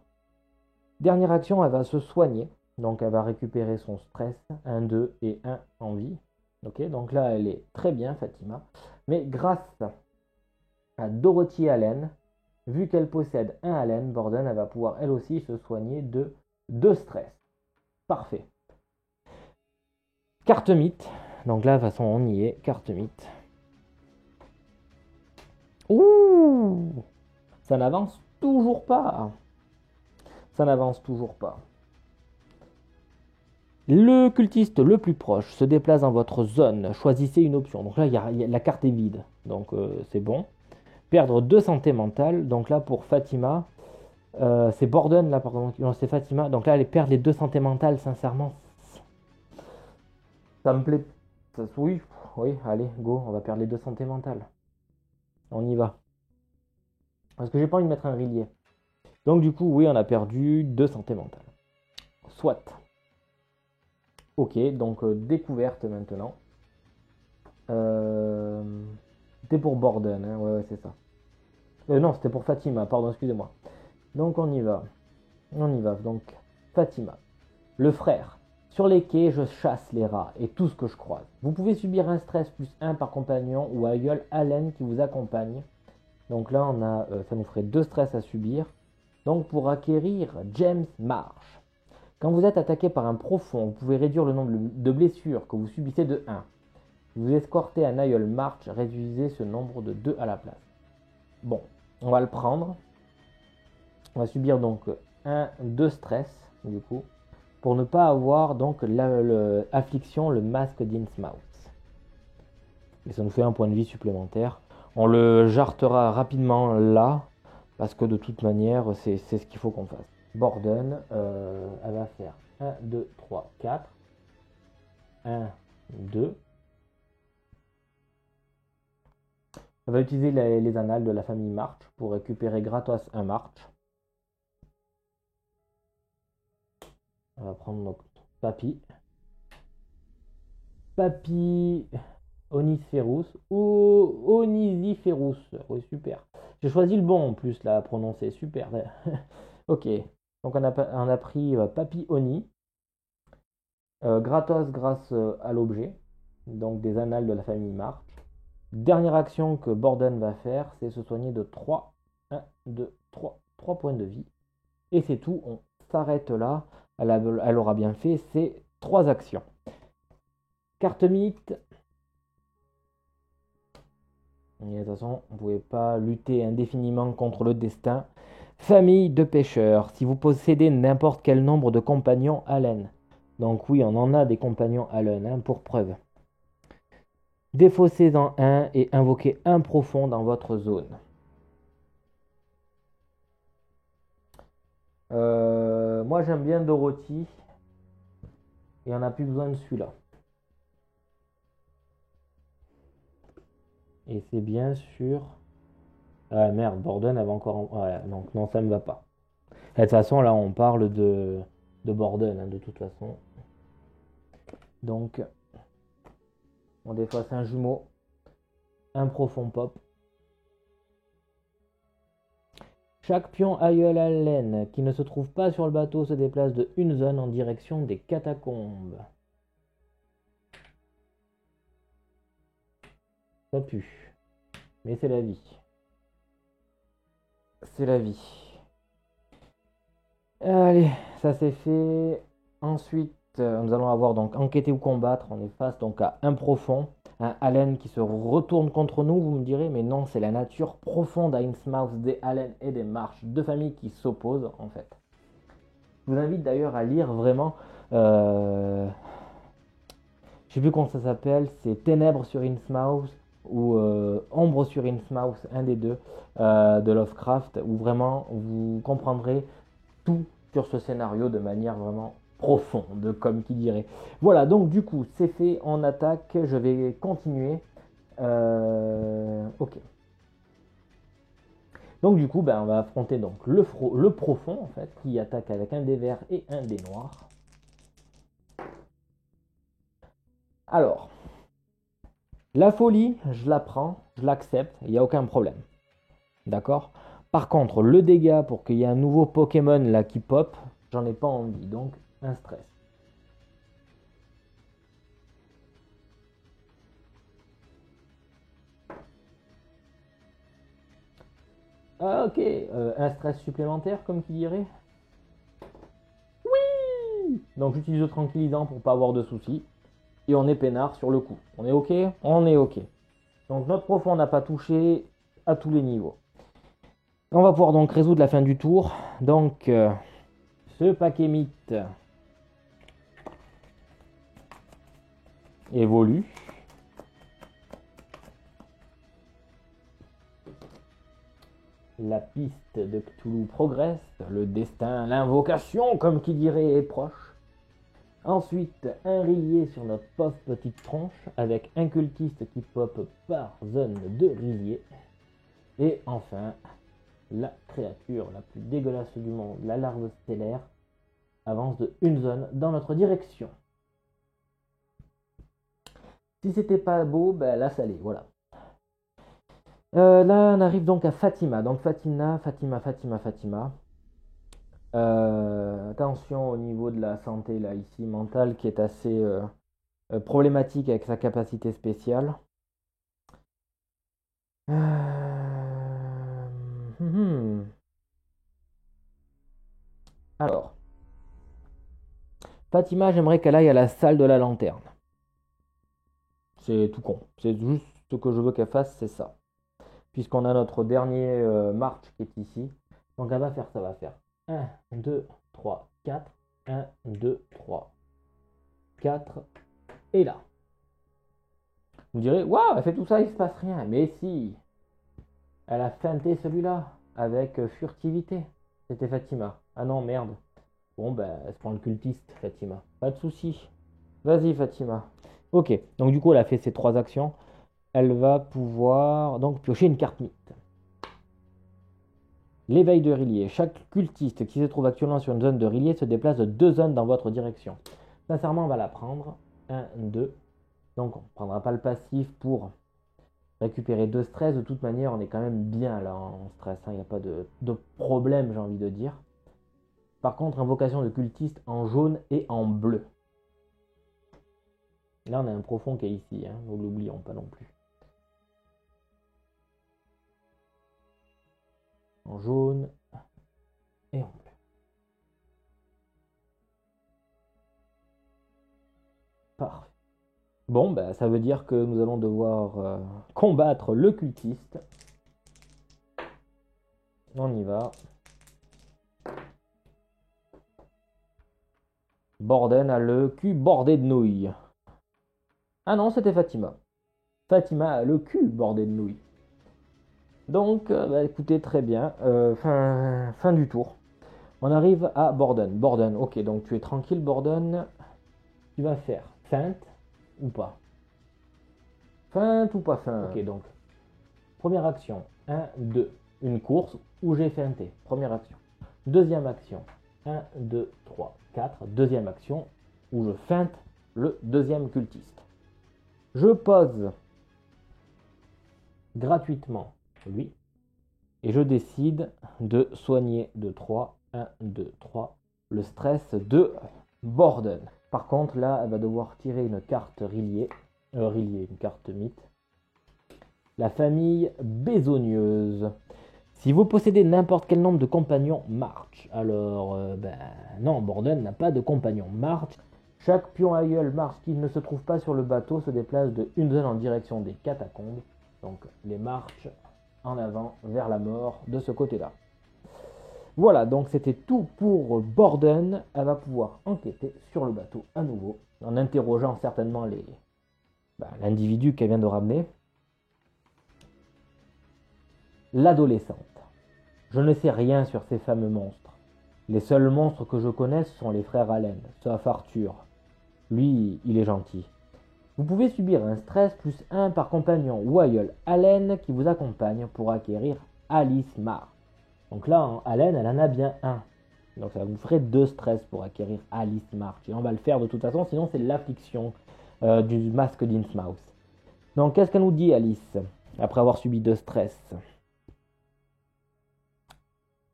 Dernière action, elle va se soigner. Donc elle va récupérer son stress. 1, 2 et 1 en vie. Ok, donc là elle est très bien Fatima. Mais grâce à Dorothy Allen, vu qu'elle possède un Allen, Borden, elle va pouvoir elle aussi se soigner de 2 stress. Parfait. Carte mythe. Donc là, de toute façon, on y est. Carte mythe. Ouh! Ça n'avance toujours pas. Ça n'avance toujours pas. Le cultiste le plus proche se déplace dans votre zone. Choisissez une option. Donc là, la carte est vide. Donc c'est bon. Perdre 2 santé mentale. Donc là, pour Fatima, c'est Borden là, pardon. Non, c'est Fatima. Donc là, elle perd les 2 santé mentale, sincèrement. Ça me plaît. Oui, oui, allez, go. On va perdre les 2 santé mentale. On y va. Parce que j'ai pas envie de mettre un rillier. Donc du coup, oui, on a perdu 2 santé mentale. Soit. Ok, donc découverte maintenant. C'était pour Borden, hein, ouais, c'est ça. Non, c'était pour Fatima, pardon, excusez-moi. Donc on y va. On y va, donc Fatima. Le frère. Sur les quais, je chasse les rats et tout ce que je croise. Vous pouvez subir un stress plus 1 par compagnon ou aïeul Allen qui vous accompagne. Donc là, on a, ça nous ferait 2 stress à subir. Donc pour acquérir James Marsh. Quand vous êtes attaqué par un profond, vous pouvez réduire le nombre de blessures que vous subissez de 1. Si vous escortez un aïeul March, réduisez ce nombre de 2 à la place. Bon, on va le prendre. On va subir donc 2 stress, du coup, pour ne pas avoir donc l'affliction, le masque d'Innsmouth. Et ça nous fait un point de vie supplémentaire. On le jartera rapidement là, parce que de toute manière, c'est ce qu'il faut qu'on fasse. Borden, elle va faire 1, 2, 3, 4. 1, 2. Elle va utiliser les annales de la famille March pour récupérer gratos un March. On va prendre donc Papy. Papy Onisferus ou Onisiferus. Oui, super. J'ai choisi le bon en plus là à prononcer. Super. Ok. Donc on a pris Papy Oni. Gratos grâce à l'objet. Donc des annales de la famille March. Dernière action que Borden va faire, c'est se soigner de 3. 1, 2, 3. 3 points de vie. Et c'est tout. On s'arrête là. Elle aura bien fait ces 3 actions. Carte mythe. Et de toute façon, on ne pouvait pas lutter indéfiniment contre le destin. Famille de pêcheurs. Si vous possédez n'importe quel nombre de compagnons Allen. Donc oui, on en a des compagnons Allen, hein, pour preuve. Défaussez-en un et invoquez un profond dans votre zone. Moi j'aime bien Dorothy. Et on n'a plus besoin de celui-là. Et c'est bien sûr... Ah merde, Borden avait encore... Ouais, donc non, ça ne me va pas. De toute façon, là on parle de Borden, hein, de toute façon. Donc, on défausse un jumeau. Un profond pop. Chaque pion aïeul Allen qui ne se trouve pas sur le bateau se déplace de une zone en direction des catacombes. Ça pue. Mais c'est la vie. C'est la vie. Allez, ça c'est fait. Ensuite, nous allons avoir donc enquêter ou combattre. On est face donc à un profond. Un Allen qui se retourne contre nous, vous me direz, mais non, c'est la nature profonde à Innsmouth des Allen et des March, deux familles qui s'opposent en fait. Je vous invite d'ailleurs à lire vraiment, je sais plus comment ça s'appelle, c'est Ténèbres sur Innsmouth ou Ombre sur Innsmouth, un des deux, de Lovecraft, où vraiment vous comprendrez tout sur ce scénario de manière vraiment profonde, comme qui dirait. Voilà, donc du coup, c'est fait, on attaque, je vais continuer. Ok. Donc du coup, on va affronter donc le profond, en fait, qui attaque avec un dé vert et un dé noir. Alors, la folie, je la prends, je l'accepte, il n'y a aucun problème. D'accord? Par contre, le dégât pour qu'il y ait un nouveau Pokémon là qui pop, j'en ai pas envie, donc un stress. Ah ok, un stress supplémentaire comme qui dirait. Oui. Donc j'utilise le tranquillisant pour pas avoir de soucis. Et on est peinard sur le coup. On est ok? On est ok. Donc notre profond n'a pas touché à tous les niveaux. On va pouvoir donc résoudre la fin du tour. Donc ce paquet mythe évolue. La piste de Cthulhu progresse. Le destin, l'invocation, comme qui dirait, est proche. Ensuite, un rillier sur notre pauvre petite tronche avec un cultiste qui pop par zone de rillier. Et enfin, la créature la plus dégueulasse du monde, la larve stellaire, avance de une zone dans notre direction. Si c'était pas beau, ben là ça l'est, voilà. Là on arrive donc à Fatima. Donc Fatima. Attention au niveau de la santé là ici mentale qui est assez problématique avec sa capacité spéciale. Alors, Fatima, j'aimerais qu'elle aille à la salle de la lanterne. C'est tout con. C'est juste ce que je veux qu'elle fasse, c'est ça. Puisqu'on a notre dernier march qui est ici. Donc elle va faire ça, va faire 1, 2, 3, 4. 1, 2, 3, 4. Et là. Vous direz, waouh, elle fait tout ça, il se passe rien. Mais si. Elle a feinté celui-là avec furtivité. C'était Fatima. Ah non, merde. Bon, ben, elle se prend le cultiste, Fatima. Pas de souci. Vas-y, Fatima. Ok, donc du coup, elle a fait ses 3 actions. Elle va pouvoir donc piocher une carte mythe. L'éveil de Rillier. Chaque cultiste qui se trouve actuellement sur une zone de Rillier se déplace de 2 zones dans votre direction. Sincèrement, on va la prendre. 1, 2. Donc, on ne prendra pas le passif pour récupérer 2 stress. De toute manière, on est quand même bien là en stress. Il n'y a pas de problème, j'ai envie de dire. Par contre, invocation de cultiste en jaune et en bleu. Là, on a un profond qui est ici. Nous ne l'oublions pas non plus. En jaune et en bleu. Parfait. Bon, bah, ça veut dire que nous allons devoir combattre le cultiste. On y va. Borden a le cul bordé de nouilles. Ah non, c'était Fatima. Fatima a le cul bordé de nouilles. Donc, bah, écoutez, très bien. Fin du tour. On arrive à Borden. Borden, ok, donc tu es tranquille, Borden. Tu vas faire feinte ou pas? Feinte ou pas feinte? Ok, donc, première action, 1, 2. Une course où j'ai feinté. Première action. Deuxième action, 1, 2, 3, 4. Deuxième action où je feinte le deuxième cultiste. Je pose gratuitement lui et je décide de soigner de 3. 1, 2, 3. Le stress de Borden. Par contre, là, elle va devoir tirer une carte rillier, une carte mythe. La famille besogneuse. Si vous possédez n'importe quel nombre de compagnons March, alors non, Borden n'a pas de compagnons March. Chaque pion aïeul March qui ne se trouve pas sur le bateau se déplace de une zone en direction des catacombes. Donc les March en avant vers la mort de ce côté-là. Voilà, donc c'était tout pour Borden. Elle va pouvoir enquêter sur le bateau à nouveau, en interrogeant certainement l'individu qu'elle vient de ramener. L'adolescente. Je ne sais rien sur ces fameux monstres. Les seuls monstres que je connaisse sont les frères Allen, sauf Arthur. Lui, il est gentil. Vous pouvez subir un stress plus 1 par compagnon ou aïeul Allen qui vous accompagne pour acquérir Alice March. Donc là, en Allen, elle en a bien un. Donc ça vous ferait 2 stress pour acquérir Alice March. Et on va le faire de toute façon, sinon c'est l'affliction du masque d'Innsmouth. Donc qu'est-ce qu'elle nous dit Alice, après avoir subi de stress?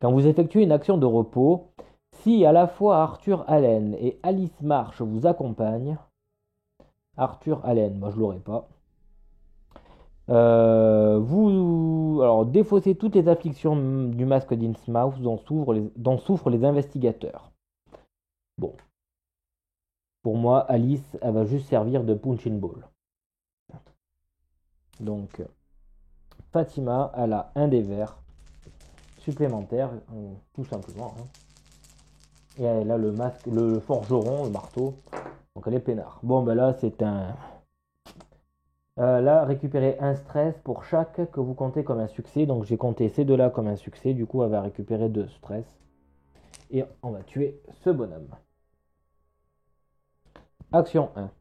Quand vous effectuez une action de repos, si à la fois Arthur Allen et Alice Marsh vous accompagnent, Arthur Allen, moi je l'aurais pas. Alors défaussez toutes les afflictions du masque d'Innsmouth dont souffrent les investigateurs. Bon. Pour moi, Alice, elle va juste servir de punching ball. Donc, Fatima, elle a un des verres supplémentaires, tout simplement. Hein. Et elle a le masque, le forgeron, le marteau. Donc elle est peinard. Bon, ben là, c'est un... là, récupérer un stress pour chaque que vous comptez comme un succès. Donc j'ai compté ces deux-là comme un succès. Du coup, elle va récupérer 2 stress. Et on va tuer ce bonhomme. Action 1.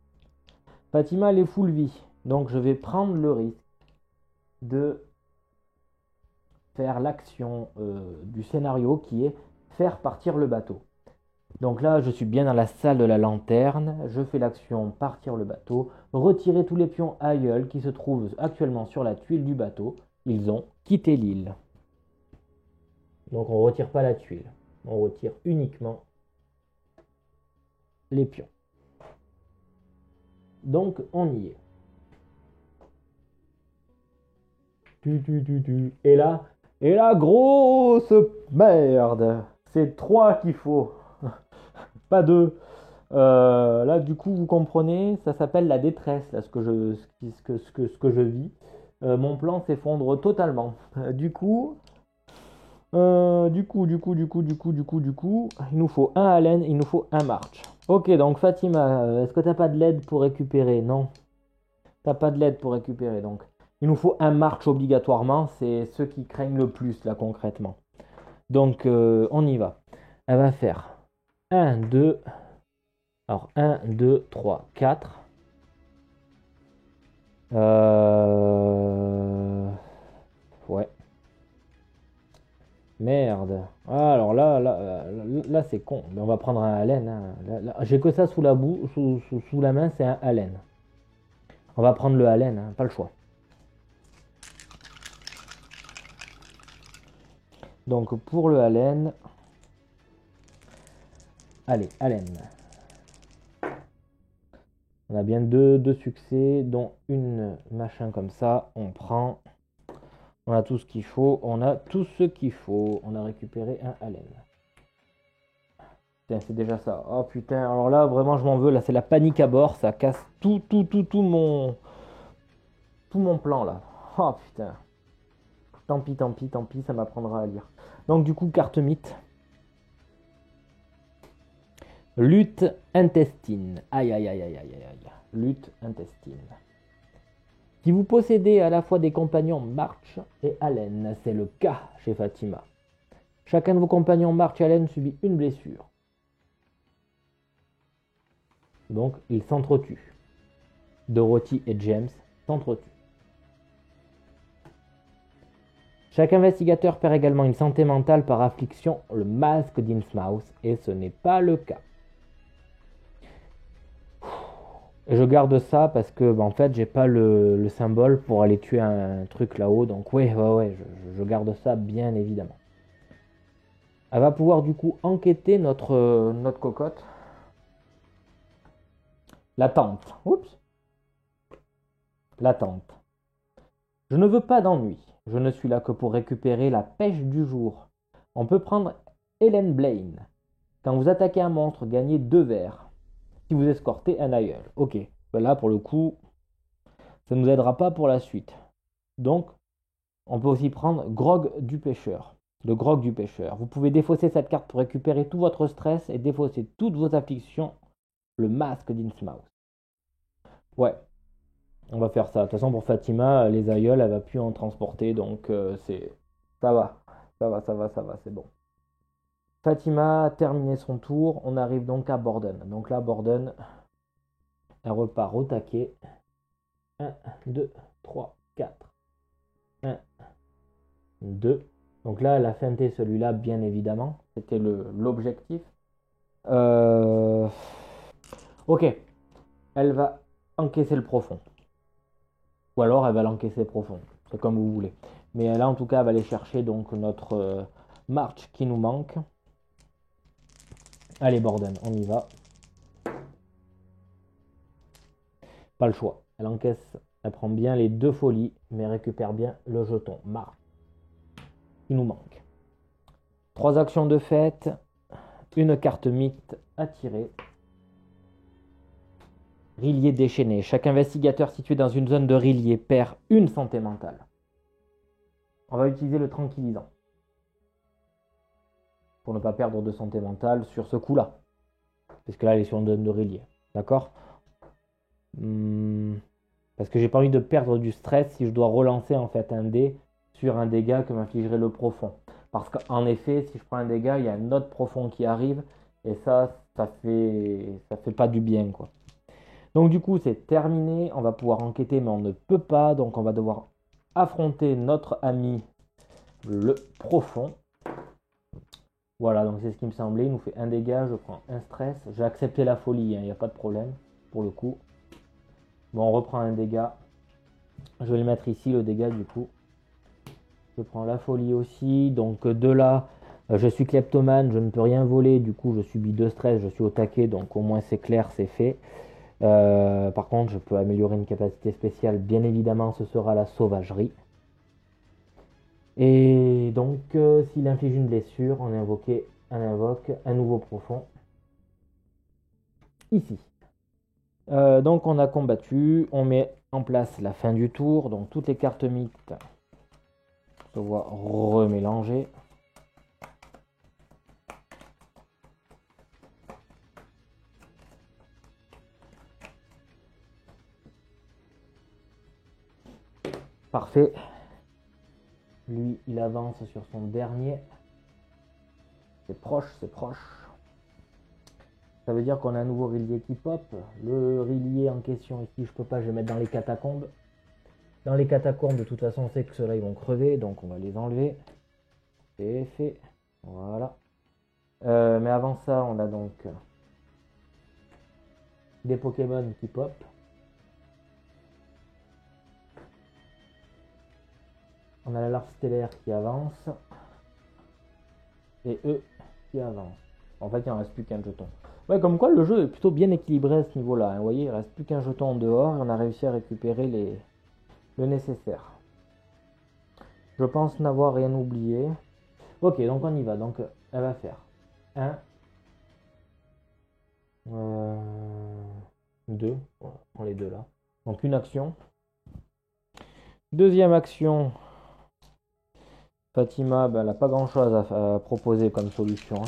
Fatima, elle est full vie. Donc je vais prendre le risque de faire l'action du scénario qui est faire partir le bateau. Donc là, je suis bien dans la salle de la lanterne. Je fais l'action partir le bateau. Retirer tous les pions aïeuls qui se trouvent actuellement sur la tuile du bateau. Ils ont quitté l'île. Donc on ne retire pas la tuile. On retire uniquement les pions. Donc on y est. Et là, grosse merde. C'est 3 qu'il faut. Pas 2. Là, du coup, vous comprenez, ça s'appelle la détresse, là, ce que je vis. Mon plan s'effondre totalement. Du coup, il nous faut un Allen, il nous faut un March. Ok, donc Fatima, est-ce que t'as pas de LED pour récupérer? Non. T'as pas de LED pour récupérer, donc. Il nous faut un March obligatoirement, c'est ceux qui craignent le plus, là, concrètement. Donc, on y va. Elle va faire 1, 2... Alors, 1, 2, 3, 4. Ouais. Merde. Ah, alors là c'est con. Mais on va prendre un Allen. Hein. J'ai que ça sous la sous la main, c'est un Allen. On va prendre le Allen, hein, pas le choix. Donc pour le Allen. Allez, Allen. On a bien deux succès, dont une machin comme ça. On prend. On a tout ce qu'il faut. On a tout ce qu'il faut. On a récupéré un Allen. Putain, c'est déjà ça. Oh putain, alors là, vraiment, je m'en veux. Là, c'est la panique à bord. Ça casse tout mon plan, là. Oh putain. Tant pis, ça m'apprendra à lire. Donc, du coup, carte mythe. Lutte intestine. Aïe. Lutte intestine. Si vous possédez à la fois des compagnons March et Allen, c'est le cas chez Fatima. Chacun de vos compagnons March et Allen subit une blessure. Donc, ils s'entretuent. Dorothy et James s'entretuent. Chaque investigateur perd également une santé mentale par affliction, le masque d'Innsmouth, et ce n'est pas le cas. Et je garde ça parce que en fait j'ai pas le symbole pour aller tuer un truc là-haut, donc ouais, je garde ça bien évidemment. Elle va pouvoir du coup enquêter notre cocotte. La tente. Oups. La tente. Je ne veux pas d'ennui. Je ne suis là que pour récupérer la pêche du jour. On peut prendre Helen Blaine. Quand vous attaquez un monstre, gagnez 2 verres. Si vous escortez un aïeul. Ok. Ben là, pour le coup, ça ne nous aidera pas pour la suite. Donc, on peut aussi prendre Grog du pêcheur. Le Grog du pêcheur. Vous pouvez défausser cette carte pour récupérer tout votre stress et défausser toutes vos afflictions. Le masque d'Innsmouth. Ouais. On va faire ça. De toute façon, pour Fatima, les aïeuls, elle va plus en transporter. Donc, ça va, c'est bon. Fatima a terminé son tour. On arrive donc à Borden. Donc là, Borden, elle repart au taquet. 1, 2, 3, 4. 1, 2. Donc là, elle a feinté celui-là, bien évidemment. C'était l'objectif. Ok. Elle va encaisser le profond. Ou alors elle va l'encaisser profond. C'est comme vous voulez. Mais là en tout cas elle va aller chercher donc notre march qui nous manque. Allez Borden, on y va. Pas le choix. Elle encaisse, elle prend bien les 2 folies, mais récupère bien le jeton march qui nous manque. 3 actions de fête, une carte mythe à tirer. Rillier déchaîné. Chaque investigateur situé dans une zone de Rillier perd une santé mentale. On va utiliser le tranquillisant. Pour ne pas perdre de santé mentale sur ce coup-là. Parce que là, elle est sur une zone de Rillier. D'accord Parce que j'ai pas envie de perdre du stress si je dois relancer en fait un dé sur un dégât que m'infligerait le profond. Parce qu'en effet, si je prends un dégât, il y a un autre profond qui arrive. Et ça fait pas du bien, quoi. Donc du coup, c'est terminé. On va pouvoir enquêter, mais on ne peut pas. Donc on va devoir affronter notre ami le profond. Voilà, donc c'est ce qui me semblait. Il nous fait un dégât, je prends un stress. J'ai accepté la folie, il n'y a pas de problème pour le coup. Bon, on reprend un dégât. Je vais le mettre ici, le dégât du coup. Je prends la folie aussi. Donc de là, je suis kleptomane, je ne peux rien voler. Du coup, je subis 2 stress, je suis au taquet. Donc au moins c'est clair, c'est fait. Par contre, je peux améliorer une capacité spéciale. Bien évidemment, ce sera la sauvagerie. Et donc, s'il inflige une blessure, on invoque un nouveau profond. Ici. Donc, on a combattu. On met en place la fin du tour. Donc, toutes les cartes mythes se voient remélangées. Parfait. Lui, il avance sur son dernier. C'est proche, c'est proche. Ça veut dire qu'on a un nouveau Rillier qui pop. Le Rillier en question ici, je peux pas, je vais mettre dans les catacombes. Dans les catacombes, de toute façon, on sait que ceux-là, ils vont crever. Donc, on va les enlever. C'est fait. Voilà. Mais avant ça, on a donc des Pokémon qui pop. On a la larve stellaire qui avance. Et eux qui avancent. En fait, il en reste plus qu'un jeton. Ouais, comme quoi le jeu est plutôt bien équilibré à ce niveau-là. Vous voyez, il reste plus qu'un jeton en dehors et on a réussi à récupérer le nécessaire. Je pense n'avoir rien oublié. Ok, donc on y va. Donc, elle va faire 1, 2. On prend les deux là. Donc, une action. Deuxième action. Fatima, ben, elle n'a pas grand-chose à proposer comme solution.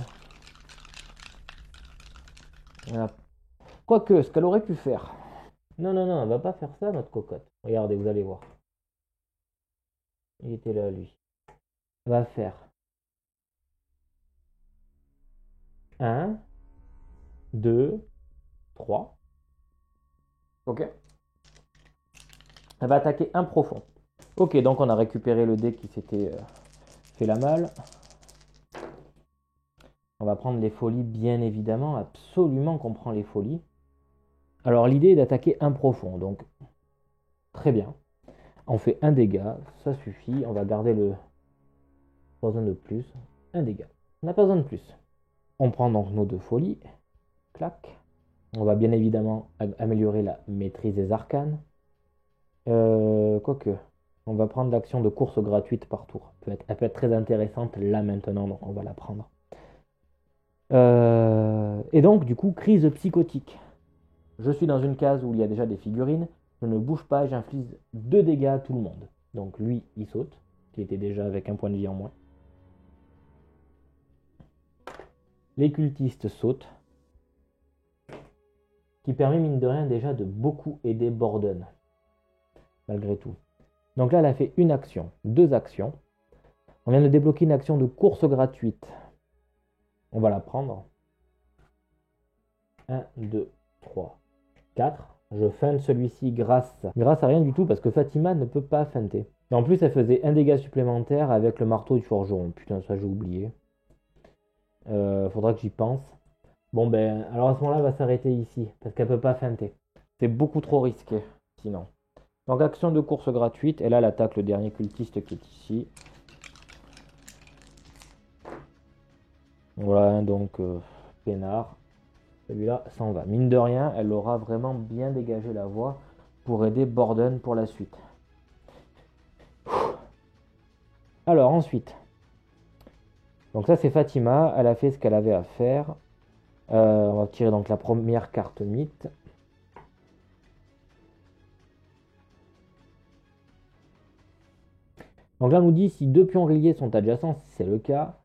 Hein. Quoique, ce qu'elle aurait pu faire. Non, non, non, elle va pas faire ça, notre cocotte. Regardez, vous allez voir. Il était là, lui. Elle va faire 1, 2, 3. Ok. Elle va attaquer un profond. Ok, donc on a récupéré le dé qui s'était fait la malle. On va prendre les folies, bien évidemment. Absolument qu'on prend les folies. Alors l'idée est d'attaquer un profond. Donc, très bien. On fait un dégât. Ça suffit. On va garder le... Pas besoin de plus. Un dégât. On n'a pas besoin de plus. On prend donc nos 2 folies. Clac. On va bien évidemment améliorer la maîtrise des arcanes. Quoique, on va prendre l'action de course gratuite par tour. Elle peut être très intéressante là maintenant, donc on va la prendre. Et donc, du coup, crise psychotique. Je suis dans une case où il y a déjà des figurines. Je ne bouge pas, j'inflige 2 dégâts à tout le monde. Donc lui, il saute, qui était déjà avec un point de vie en moins. Les cultistes sautent. Qui permet, mine de rien, déjà de beaucoup aider Borden. Malgré tout. Donc là, elle a fait une action, 2 actions. On vient de débloquer une action de course gratuite. On va la prendre. 1, 2, 3, 4. Je feinte celui-ci grâce à rien du tout parce que Fatima ne peut pas feinter. Et en plus, elle faisait un dégât supplémentaire avec le marteau du forgeron. Putain, ça j'ai oublié. Faudra que j'y pense. Bon ben, alors à ce moment-là, elle va s'arrêter ici parce qu'elle peut pas feinter. C'est beaucoup trop risqué, sinon. Donc action de course gratuite, et là elle attaque le dernier cultiste qui est ici. Voilà, donc peinard. Celui-là s'en va. Mine de rien, elle aura vraiment bien dégagé la voie pour aider Borden pour la suite. Alors ensuite, donc ça c'est Fatima, elle a fait ce qu'elle avait à faire. On va tirer donc la première carte mythe. Donc là on nous dit si deux pions reliés sont adjacents, si c'est le cas,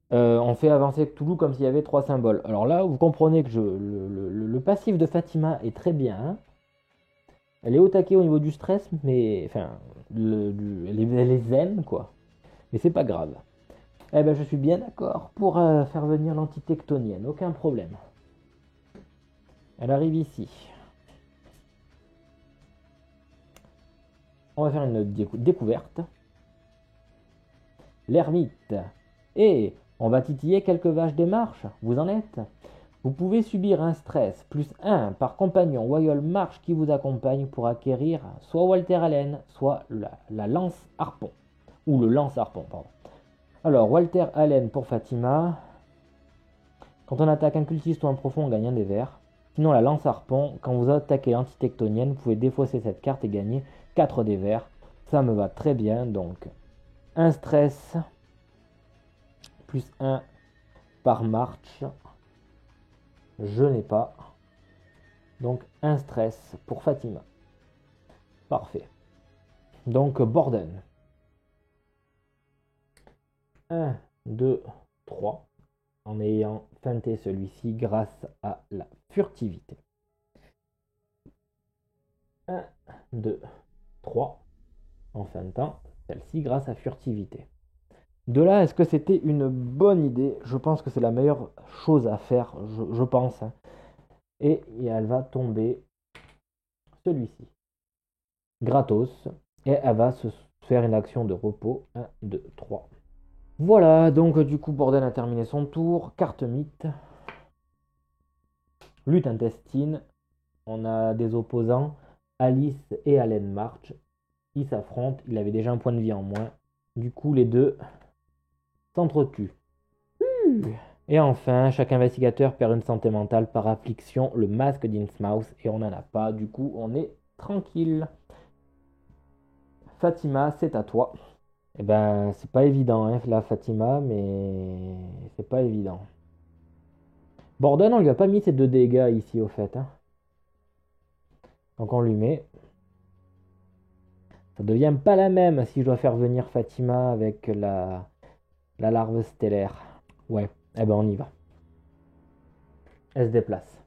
on fait avancer Cthulhu comme s'il y avait 3 symboles. Alors là vous comprenez que le passif de Fatima est très bien. Hein. Elle est au taquet au niveau du stress, mais enfin, elle est zen quoi. Mais c'est pas grave. Eh ben je suis bien d'accord pour faire venir l'antitectonienne, aucun problème. Elle arrive ici. On va faire une découverte. L'ermite. Et on va titiller quelques vaches des marches. Vous en êtes? Vous pouvez subir un stress plus 1 par compagnon Royal March qui vous accompagne pour acquérir soit Walter Allen, soit la lance harpon. Ou le lance harpon, pardon. Alors, Walter Allen pour Fatima. Quand on attaque un cultiste ou un profond, on gagne un des verts. Sinon, la lance harpon, quand vous attaquez l'antitectonienne, vous pouvez défausser cette carte et gagner 4 des verts. Ça me va très bien, donc un stress plus 1 par marche. Je n'ai pas. Donc un stress pour Fatima. Parfait. Donc Borden. 1, 2, 3. En ayant feinté celui-ci grâce à la furtivité. 1, 2, 3. En feintant celle-ci grâce à furtivité. De là, est-ce que c'était une bonne idée? Je pense que c'est la meilleure chose à faire, je pense. Hein. Et elle va tomber celui-ci. Gratos. Et elle va se faire une action de repos. 1, 2, 3. Voilà, donc du coup, Borden a terminé son tour. Carte mythe. Lutte intestine. On a des opposants. Alice et Allen March. Ils s'affrontent. Il avait déjà un point de vie en moins. Du coup, les deux s'entretuent. Et enfin, chaque investigateur perd une santé mentale par affliction, le masque d'Innsmouth, et on n'en a pas, du coup on est tranquille. Fatima, c'est à toi. Eh ben, c'est pas évident, hein, là, Fatima, mais c'est pas évident. Borden, on lui a pas mis ses 2 dégâts ici, au fait. Hein. Donc on lui met. Ça devient pas la même si je dois faire venir Fatima avec la larve stellaire. Ouais, eh ben on y va. Elle se déplace.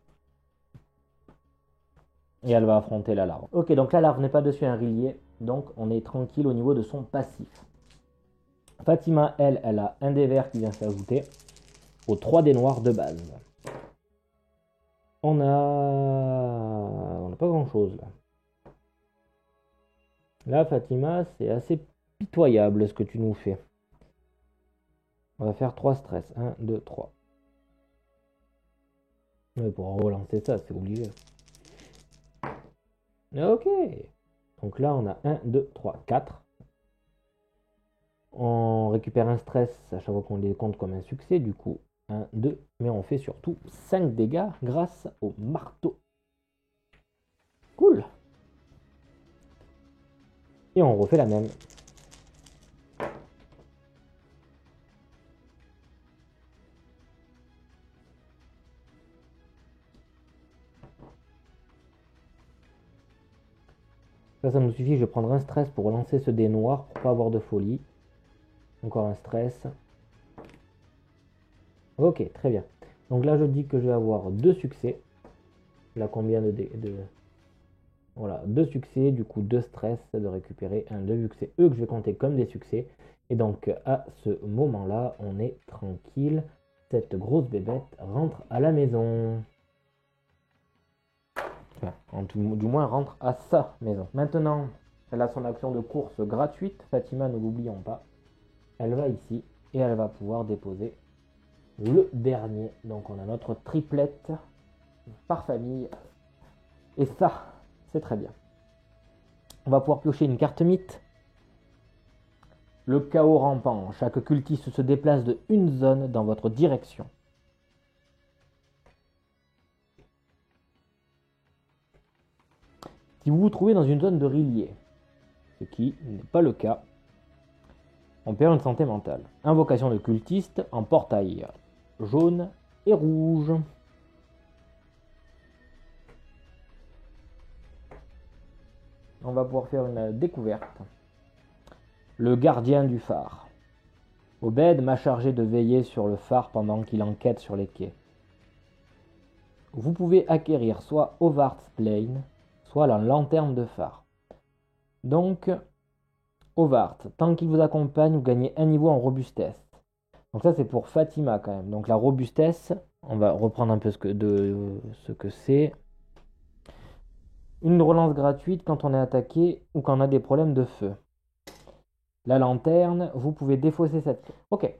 Et elle va affronter la larve. Ok, donc la larve n'est pas dessus un rillier, donc on est tranquille au niveau de son passif. Fatima, elle a un des verts qui vient s'ajouter aux 3 des noirs de base. On n'a pas grand chose là. Là, Fatima, c'est assez pitoyable ce que tu nous fais. On va faire 3 stress. 1, 2, 3. Mais pour relancer ça, c'est obligé. Ok. Donc là, on a 1, 2, 3, 4. On récupère un stress à chaque fois qu'on les compte comme un succès. Du coup, 1, 2. Mais on fait surtout 5 dégâts grâce au marteau. Cool. Et on refait la même. Ça nous suffit. Je vais prendre un stress pour relancer ce dé noir pour pas avoir de folie. Encore un stress. Ok, très bien. Donc là, je dis que je vais avoir 2 succès. Là, combien de... Voilà, 2 succès, du coup 2 stress de récupérer un 2 vu que c'est eux que je vais compter comme des succès. Et donc à ce moment-là, on est tranquille. Cette grosse bébête rentre à la maison. Enfin, du moins rentre à sa maison. Maintenant, elle a son action de course gratuite. Fatima, ne l'oublions pas. Elle va ici et elle va pouvoir déposer le dernier. Donc on a notre triplette par famille. Et ça, c'est très bien. On va pouvoir piocher une carte mythe. Le chaos rampant. Chaque cultiste se déplace de une zone dans votre direction. Si vous vous trouvez dans une zone de rillier, ce qui n'est pas le cas, on perd une santé mentale. Invocation de cultiste en portail jaune et rouge. On va pouvoir faire une découverte. Le gardien du phare. Obed m'a chargé de veiller sur le phare pendant qu'il enquête sur les quais. Vous pouvez acquérir soit Hovart's Plane, soit la lanterne de phare. Donc, Hovart, tant qu'il vous accompagne, vous gagnez un niveau en robustesse. Donc ça c'est pour Fatima quand même. Donc la robustesse, on va reprendre un peu ce que c'est. Une relance gratuite quand on est attaqué ou quand on a des problèmes de feu. La lanterne, vous pouvez défausser cette... Ok.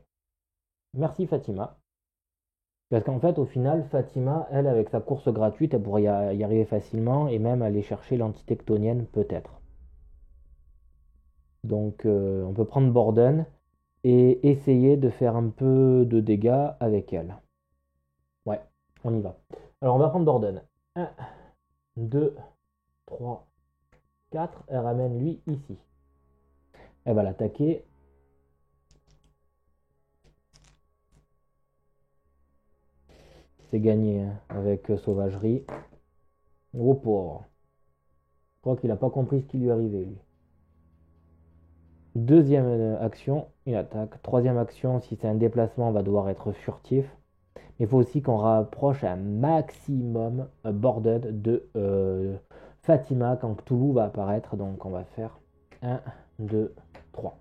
Merci Fatima. Parce qu'en fait, au final, Fatima, elle, avec sa course gratuite, elle pourrait y arriver facilement et même aller chercher l'antitectonienne peut-être. Donc on peut prendre Borden et essayer de faire un peu de dégâts avec elle. Ouais, on y va. Alors on va prendre Borden. 1, 2, 3, 4. Elle ramène lui ici. Elle va l'attaquer. C'est gagné hein, avec sauvagerie. Oh pauvre. Je crois qu'il n'a pas compris ce qui lui arrivait lui. Deuxième action, une attaque. Troisième action, si c'est un déplacement, on va devoir être furtif. Il faut aussi qu'on rapproche un maximum Borden de Fatima quand Cthulhu va apparaître. Donc on va faire 1, 2, 3.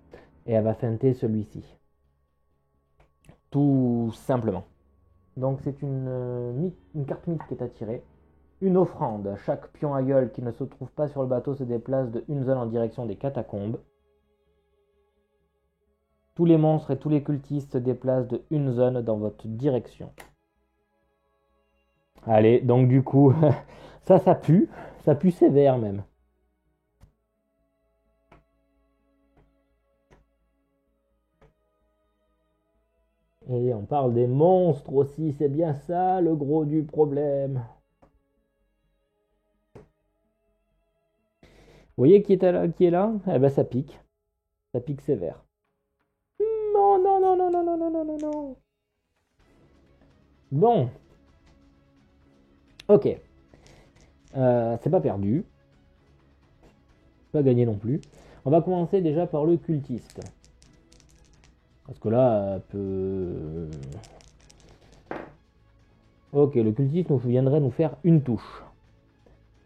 Et elle va feinter celui-ci. Tout simplement. Donc c'est une carte mythe qui est attirée. Une offrande. Chaque pion à gueule qui ne se trouve pas sur le bateau se déplace de une zone en direction des catacombes. Tous les monstres et tous les cultistes se déplacent de une zone dans votre direction. Allez, donc du coup, ça pue sévère même. Et on parle des monstres aussi, c'est bien ça le gros du problème. Vous voyez qui est là? Eh ben ça pique sévère. Non, non, non, non, non, non, non, non, non, non. Bon. Ok. C'est pas perdu. Pas gagné non plus. On va commencer déjà par le cultiste. Parce que là, peut... Ok, le cultiste nous viendrait nous faire une touche.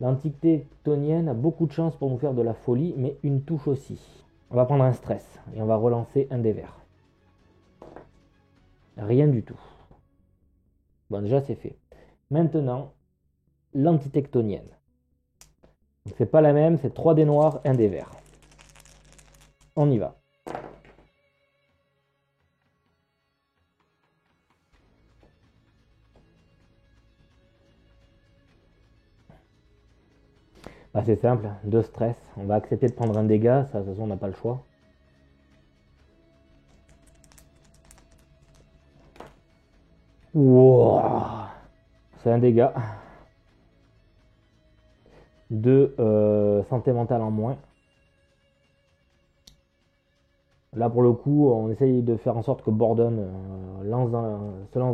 L'entité tonienne a beaucoup de chance pour nous faire de la folie, mais une touche aussi. On va prendre un stress et on va relancer un des verts. Rien du tout. Bon, déjà c'est fait. Maintenant, l'antitectonienne. C'est pas la même, c'est 3 dés noirs, 1 dés verts. On y va. Bah, c'est simple, 2 stress. On va accepter de prendre un dégât, ça, de toute façon on n'a pas le choix. Wow. C'est un dégât. 2 santé mentale en moins. Là pour le coup, on essaye de faire en sorte que Borden se lance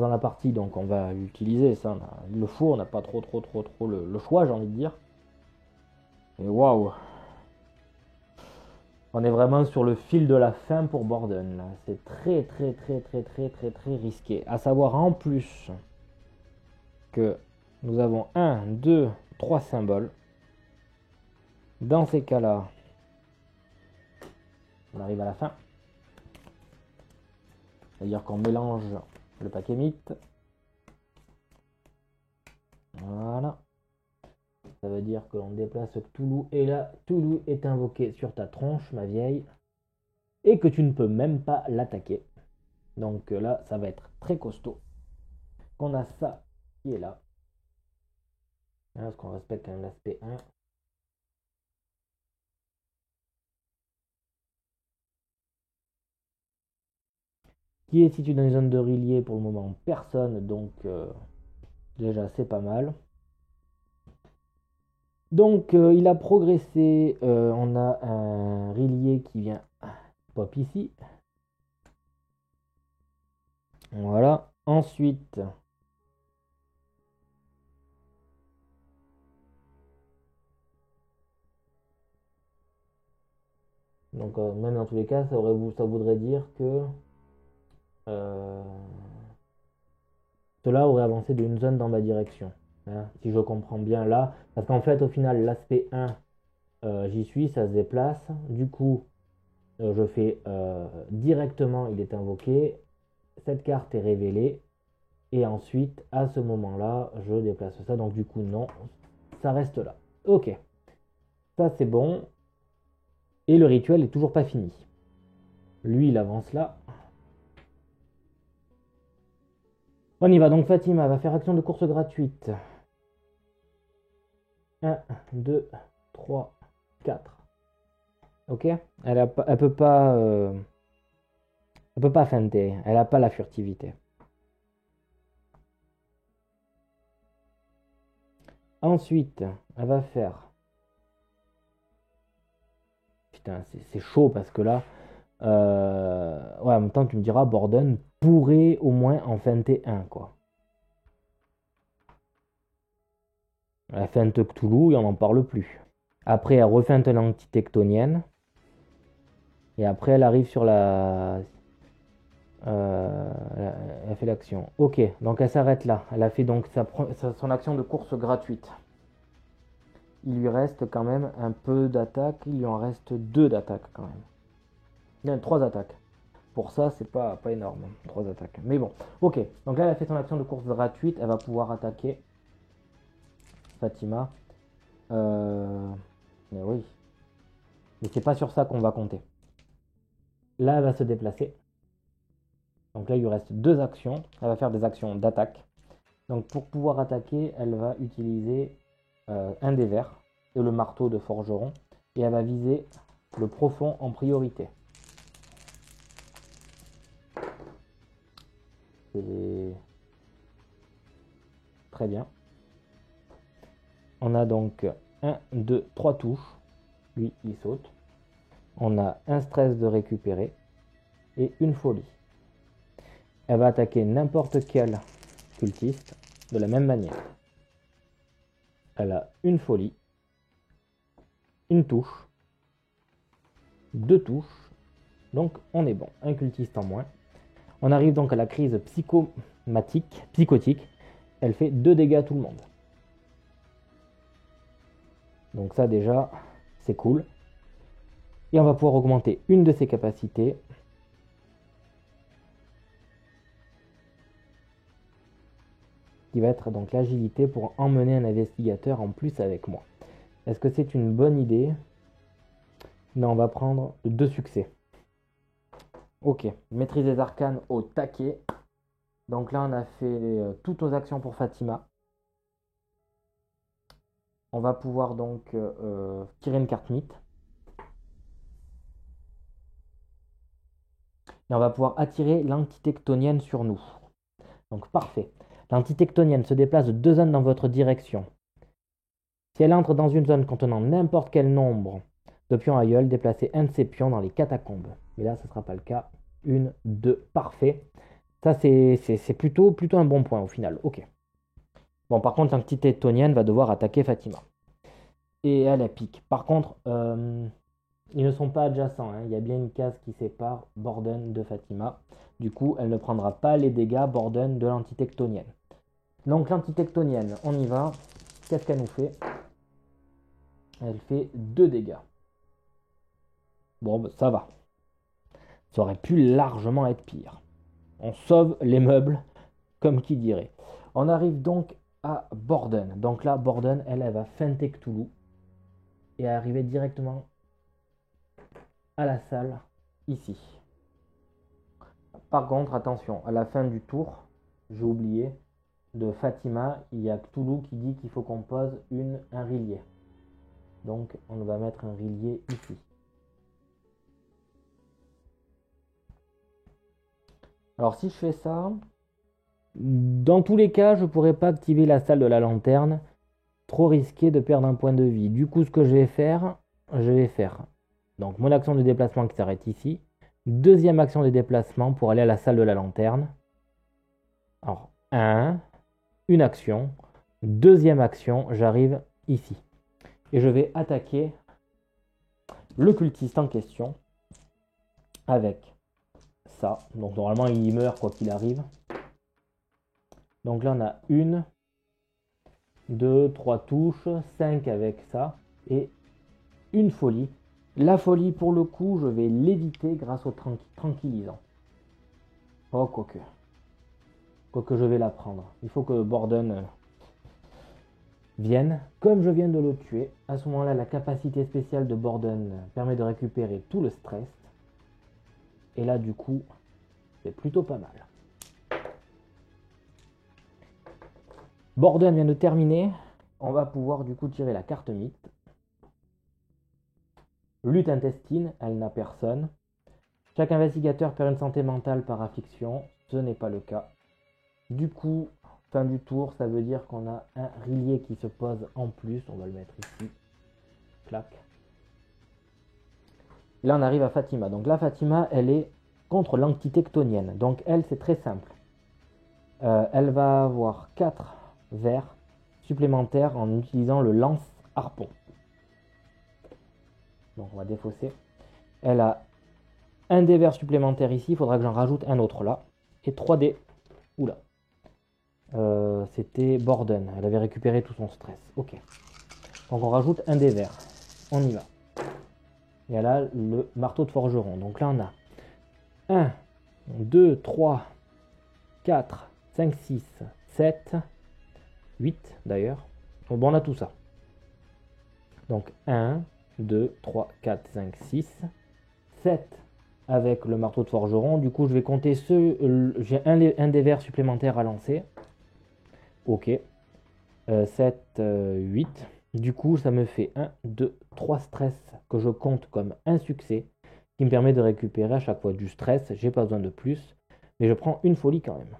dans la partie, donc on va utiliser ça. Il le faut, on n'a pas trop le choix, j'ai envie de dire. Et waouh! On est vraiment sur le fil de la fin pour Borden. C'est très risqué. À savoir en plus que nous avons 1, 2, 3 symboles. Dans ces cas-là, on arrive à la fin. C'est-à-dire qu'on mélange le paquet mythe. Voilà. Ça veut dire que l'on déplace Cthulhu. Et là, Cthulhu est invoqué sur ta tronche, ma vieille. Et que tu ne peux même pas l'attaquer. Donc là, ça va être très costaud. On a ça qui est là. Parce qu'on respecte quand même l'aspect 1. Qui est situé dans les zones de Rillier pour le moment? Personne, donc déjà c'est pas mal. Donc il a progressé, on a un Rillier qui vient pop ici. Voilà, ensuite donc même dans tous les cas ça voudrait dire que euh, cela aurait avancé d'une zone dans ma direction, hein, si je comprends bien là, parce qu'en fait au final l'aspect 1 j'y suis, ça se déplace, du coup je fais directement, il est invoqué, cette carte est révélée, et ensuite à ce moment là je déplace ça, donc du coup non, ça reste là. Ok, ça c'est bon, et le rituel est toujours pas fini. Lui il avance là. On y va, donc Fatima va faire action de course gratuite. 1, 2, 3, 4. Ok, elle peut pas feinter, elle a pas la furtivité. Ensuite, elle va faire. Putain, c'est chaud parce que là. Ouais, en même temps, tu me diras, Borden pourrait au moins en feinter un, quoi. Elle feinte Cthulhu et on n'en parle plus. Après, elle refeinte l'antitectonienne. Et après, elle arrive sur la. Elle fait l'action. Ok, donc elle s'arrête là. Elle a fait donc son action de course gratuite. Il lui reste quand même un peu d'attaque. Il lui en reste 2 d'attaque quand même. Non, 3 attaques. Pour ça, c'est pas énorme. 3 attaques. Mais bon, ok. Donc là, elle a fait son action de course gratuite. Elle va pouvoir attaquer Fatima. Mais oui. Mais c'est pas sur ça qu'on va compter. Là, elle va se déplacer. Donc là, il lui reste 2 actions. Elle va faire des actions d'attaque. Donc pour pouvoir attaquer, elle va utiliser un des vers et le marteau de forgeron. Et elle va viser le profond en priorité. C'est très bien. On a donc 1, 2, 3 touches. Lui, il saute. On a un stress de récupérer et une folie. Elle va attaquer n'importe quel cultiste de la même manière. Elle a une folie, une touche, 2 touches, donc on est bon. Un cultiste en moins. On arrive donc à la crise psychotique. Elle fait 2 dégâts à tout le monde. Donc ça déjà, c'est cool. Et on va pouvoir augmenter une de ses capacités. Qui va être donc l'agilité pour emmener un investigateur en plus avec moi. Est-ce que c'est une bonne idée? Non, on va prendre 2 succès. Ok, maîtrise des arcanes au taquet. Donc là, on a fait toutes nos actions pour Fatima. On va pouvoir donc tirer une carte mythe. Et on va pouvoir attirer l'antitectonienne sur nous. Donc parfait. L'antitectonienne se déplace de 2 zones dans votre direction. Si elle entre dans une zone contenant n'importe quel nombre de pions aïeuls, déplacez un de ces pions dans les catacombes. Mais là, ce ne sera pas le cas. 1, 2, parfait. Ça, c'est plutôt un bon point au final. Ok. Bon, par contre, l'antitectonienne va devoir attaquer Fatima. Et elle pique. Par contre, ils ne sont pas adjacents. Hein. Il y a bien une case qui sépare Borden de Fatima. Du coup, elle ne prendra pas les dégâts Borden de l'antitectonienne. Donc l'antitectonienne, on y va. Qu'est-ce qu'elle nous fait? Elle fait 2 dégâts. Bon, bah, ça va. Ça aurait pu largement être pire. On sauve les meubles, comme qui dirait. On arrive donc à Borden. Donc là, Borden, elle va feinter Cthulhu et arriver directement à la salle, ici. Par contre, attention, à la fin du tour, j'ai oublié, de Fatima, il y a Cthulhu qui dit qu'il faut qu'on pose un rillier. Donc on va mettre un rillier ici. Alors si je fais ça, dans tous les cas, je ne pourrais pas activer la salle de la lanterne. Trop risqué de perdre un point de vie. Du coup, ce que je vais faire, donc mon action de déplacement qui s'arrête ici. Deuxième action de déplacement pour aller à la salle de la lanterne. Alors, une action. Deuxième action, j'arrive ici. Et je vais attaquer le cultiste en question avec ça. Donc normalement, il meurt quoi qu'il arrive. Donc là, on a 1, 2, 3 touches, 5 avec ça, et une folie. La folie, pour le coup, je vais l'éviter grâce au tranquillisant. Oh, quoique. Quoique je vais la prendre. Il faut que Borden vienne. Comme je viens de le tuer, à ce moment-là, la capacité spéciale de Borden permet de récupérer tout le stress. Et là, du coup, c'est plutôt pas mal. Borden vient de terminer. On va pouvoir du coup tirer la carte mythe. Lutte intestine, elle n'a personne. Chaque investigateur perd une santé mentale par affliction. Ce n'est pas le cas. Du coup, fin du tour, ça veut dire qu'on a un rillier qui se pose en plus. On va le mettre ici. Clac. Là, on arrive à Fatima. Donc là, Fatima, elle est contre l'entité ctonienne. Donc elle, c'est très simple. Elle va avoir 4 verres supplémentaires en utilisant le lance-harpon. Donc on va défausser. Elle a un dé vert supplémentaire ici. Il faudra que j'en rajoute un autre là. Et 3 dés. Oula. C'était Borden. Elle avait récupéré tout son stress. Ok. Donc on rajoute un dé vert. On y va. Et elle a le marteau de forgeron. Donc là on a 1, 2, 3, 4, 5, 6, 7, 8 d'ailleurs. Bon, on a tout ça. Donc 1, 2, 3, 4, 5, 6, 7 avec le marteau de forgeron. Du coup, je vais compter j'ai un des verres supplémentaires à lancer. Ok. 7, 8. Du coup, ça me fait 1, 2, 3 stress que je compte comme un succès qui me permet de récupérer à chaque fois du stress. J'ai pas besoin de plus. Mais je prends une folie quand même.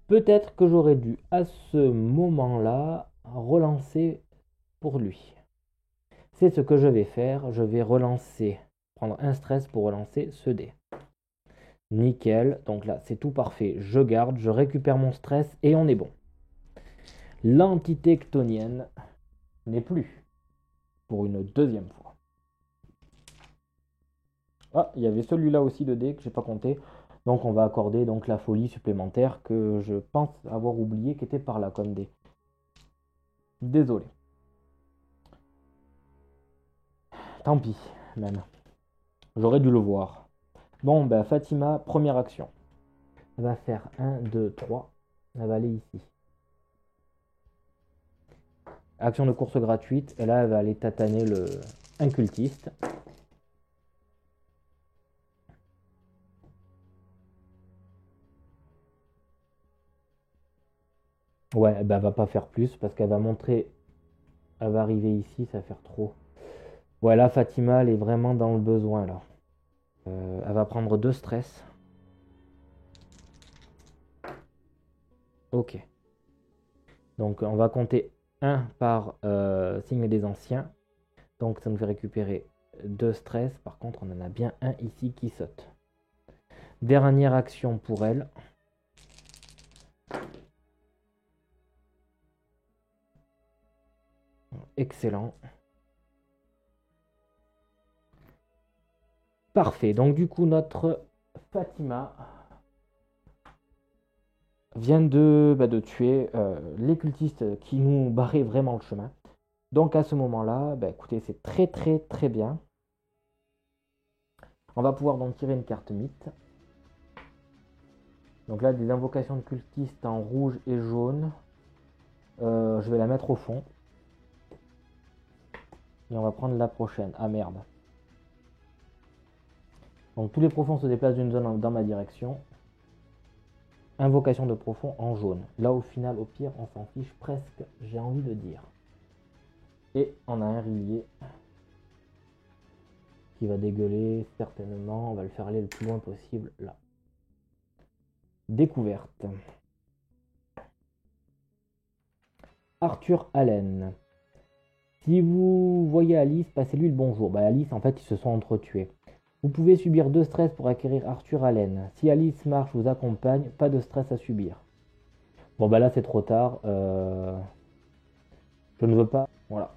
Peut-être que j'aurais dû à ce moment-là relancer pour lui. C'est ce que je vais faire. Je vais relancer, prendre un stress pour relancer ce dé. Nickel. Donc là, c'est tout parfait. Je garde, je récupère mon stress et on est bon. L'entité ctonienne n'est plus pour une deuxième fois. Ah, il y avait celui-là aussi de dé que j'ai pas compté. Donc on va accorder donc la folie supplémentaire que je pense avoir oublié qui était par là comme dé. Désolé. Tant pis, même. J'aurais dû le voir. Bon, ben Fatima, première action. Elle va faire 1, 2, 3. Elle va aller ici. Action de course gratuite. Et là, elle va aller tataner un cultiste. Ouais, ben elle va pas faire plus parce qu'elle va montrer. Elle va arriver ici, ça va faire trop. Voilà, Fatima, elle est vraiment dans le besoin là. Elle va prendre 2 stress. Ok. Donc on va compter 1 par signe des anciens. Donc ça nous fait récupérer 2 stress. Par contre, on en a bien un ici qui saute. Dernière action pour elle. Excellent. Parfait. Donc du coup, notre Fatima vient de tuer les cultistes qui nous barraient vraiment le chemin. Donc à ce moment-là, écoutez, c'est très très très bien. On va pouvoir donc tirer une carte mythe. Donc là, des invocations de cultistes en rouge et jaune. Je vais la mettre au fond. Et on va prendre la prochaine. Ah merde. Donc tous les profonds se déplacent d'une zone dans ma direction. Invocation de profond en jaune. Là, au final, au pire, on s'en fiche presque, j'ai envie de dire. Et on a un rillier qui va dégueuler, certainement. On va le faire aller le plus loin possible, là. Découverte. Arthur Allen. Si vous voyez Alice, passez-lui le bonjour. Alice, en fait, ils se sont entretués. Vous pouvez subir 2 stress pour acquérir Arthur Allen. Si Alice marche vous accompagne, pas de stress à subir. Là, c'est trop tard. Je ne veux pas. Voilà.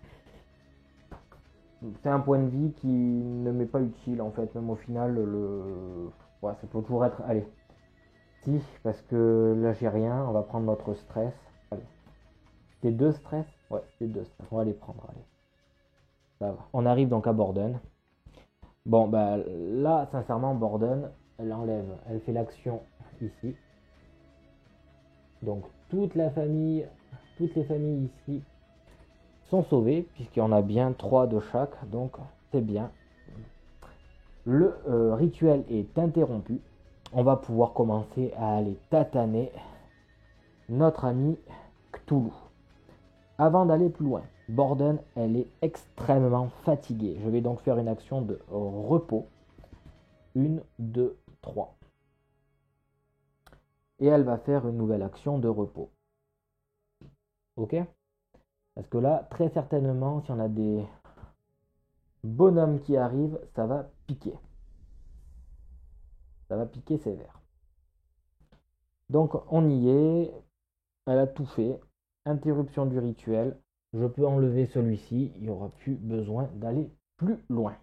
C'est un point de vie qui ne m'est pas utile, en fait. Même au final, ça peut toujours être... Allez. Si, parce que là, j'ai rien. On va prendre notre stress. Allez. C'est 2 stress? Ouais, c'est 2 stress. On va les prendre, allez. Ça va. On arrive donc à Borden. Là, sincèrement, Borden, elle enlève. Elle fait l'action ici. Donc, toutes les familles ici sont sauvées, puisqu'il y en a bien 3 de chaque. Donc, c'est bien. Le rituel est interrompu. On va pouvoir commencer à aller tataner notre ami Cthulhu. Avant d'aller plus loin, Borden, elle est extrêmement fatiguée. Je vais donc faire une action de repos. 1, 2, 3. Et elle va faire une nouvelle action de repos. Ok? Parce que là, très certainement, si on a des bonhommes qui arrivent, ça va piquer. Ça va piquer sévère. Donc, on y est. Elle a tout fait. Interruption du rituel. Je peux enlever celui-ci. Il n'y aura plus besoin d'aller plus loin.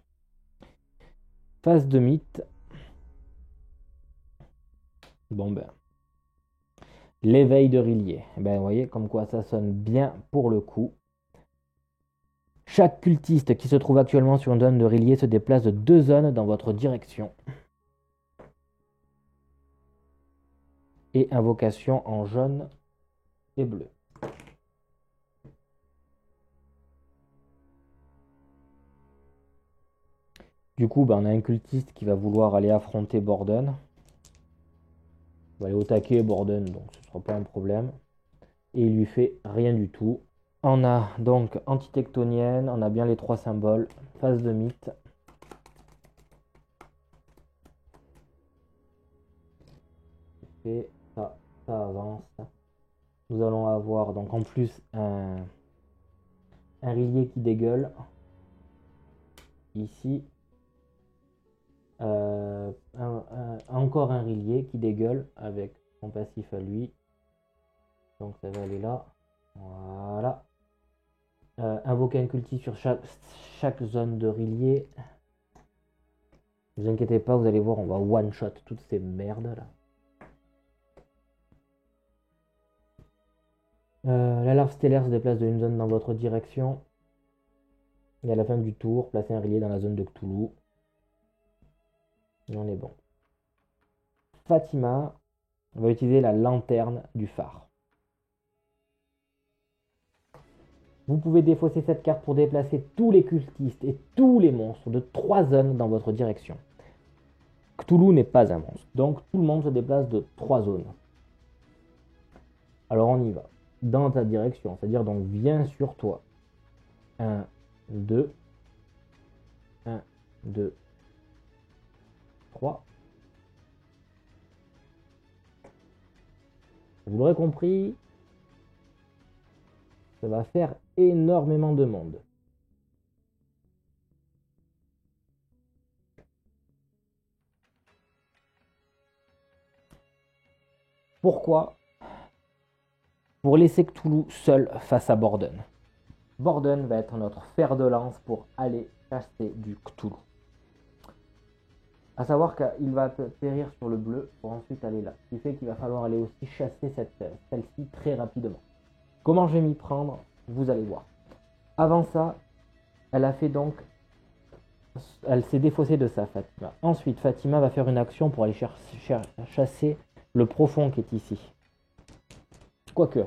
Phase de mythe. L'éveil de Rillier. Vous voyez, comme quoi ça sonne bien pour le coup. Chaque cultiste qui se trouve actuellement sur une zone de Rillier se déplace de 2 zones dans votre direction. Et invocation en jaune et bleu. Du coup, on a un cultiste qui va vouloir aller affronter Borden. On va aller au taquet Borden, donc ce ne sera pas un problème. Et il lui fait rien du tout. On a donc antitectonienne, on a bien les 3 symboles. Phase de mythe. Et ça avance. Nous allons avoir donc en plus un rillier qui dégueule. Ici. Encore un rillier qui dégueule avec son passif à lui. Donc ça va aller là. Voilà. Invoquer un cultiste sur chaque zone de rillier. Ne vous inquiétez pas, vous allez voir, on va one shot toutes ces merdes là. La larve stellaire se déplace d'une zone dans votre direction. Et à la fin du tour, placez un rillier dans la zone de Cthulhu. Et on est bon. Fatima va utiliser la lanterne du phare. Vous pouvez défausser cette carte pour déplacer tous les cultistes et tous les monstres de 3 zones dans votre direction. Cthulhu n'est pas un monstre, donc tout le monde se déplace de 3 zones. Alors on y va. Dans ta direction, c'est-à-dire donc viens sur toi. 1, 2, 1, 2, 3. Vous l'aurez compris, ça va faire énormément de monde. Pourquoi? Pour laisser Cthulhu seul face à Borden. Borden va être notre fer de lance pour aller chasser du Cthulhu. A savoir qu'il va périr sur le bleu pour ensuite aller là. Ce qui fait qu'il va falloir aller aussi chasser celle-ci très rapidement. Comment je vais m'y prendre? Vous allez voir. Avant ça, elle a fait donc... Elle s'est défaussée de sa Fatima. Ensuite, Fatima va faire une action pour aller chasser le profond qui est ici. Quoique,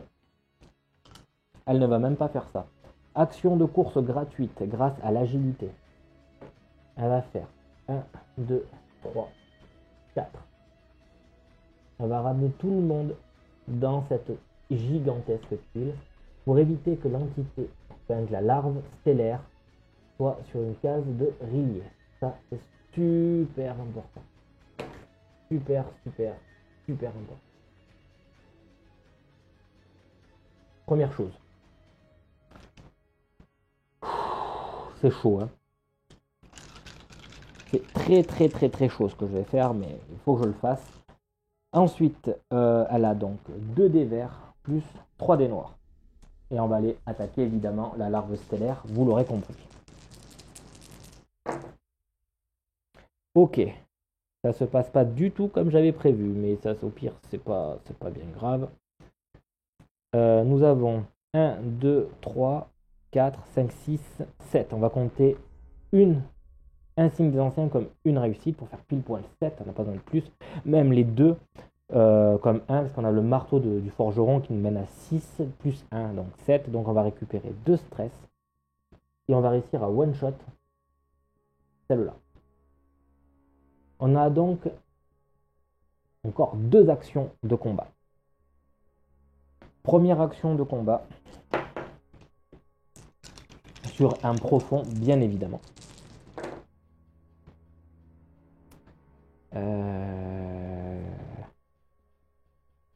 elle ne va même pas faire ça. Action de course gratuite grâce à l'agilité. Elle va faire 1, 2, 3, 4. on va ramener tout le monde dans cette gigantesque tuile pour éviter que l'entité, enfin que la larve stellaire, soit sur une case de Rillier. Ça, c'est super important. Super important. Première chose. C'est chaud, hein. C'est très chaud ce que je vais faire, mais il faut que je le fasse. Ensuite, elle a donc 2 dés verts plus 3 dés noirs. Et on va aller attaquer évidemment la larve stellaire, vous l'aurez compris. Ok, ça se passe pas du tout comme j'avais prévu, mais ça au pire c'est pas bien grave. Nous avons 1, 2, 3, 4, 5, 6, 7. On va compter un signe des anciens comme une réussite pour faire pile poil 7, on n'a pas besoin de plus. Même les deux comme 1, parce qu'on a le marteau du forgeron qui nous mène à 6, plus 1, donc 7. Donc on va récupérer 2 stress. Et on va réussir à one-shot celle-là. On a donc encore 2 actions de combat. Première action de combat sur un profond, bien évidemment.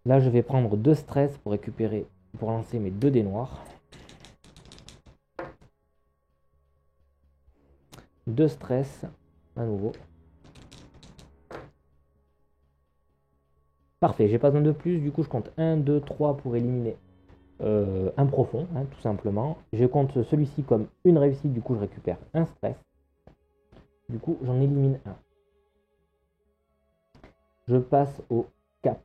Là, je vais prendre 2 stress pour récupérer, pour lancer mes 2 dés noirs. 2 stress à nouveau. Parfait, j'ai pas besoin de plus, du coup je compte 1, 2, 3 pour éliminer un profond, hein, tout simplement. Je compte celui-ci comme une réussite, du coup je récupère un stress. Du coup j'en élimine un. Je passe au cap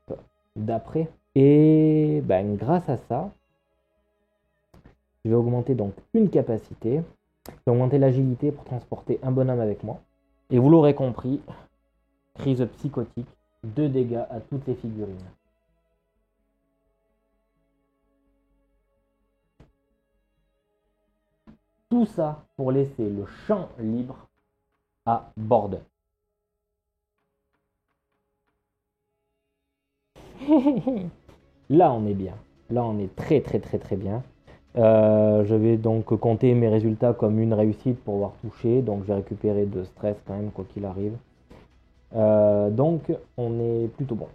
d'après. Et ben, grâce à ça, je vais augmenter donc une capacité. Je vais augmenter l'agilité pour transporter un bonhomme avec moi. Et vous l'aurez compris, crise psychotique, 2 dégâts à toutes les figurines. Tout ça pour laisser le champ libre à Borden. Là on est bien. Là on est très bien. Je vais donc compter mes résultats comme une réussite pour avoir touché. Donc j'ai récupéré 2 stress quand même quoi qu'il arrive. Donc on est plutôt bon.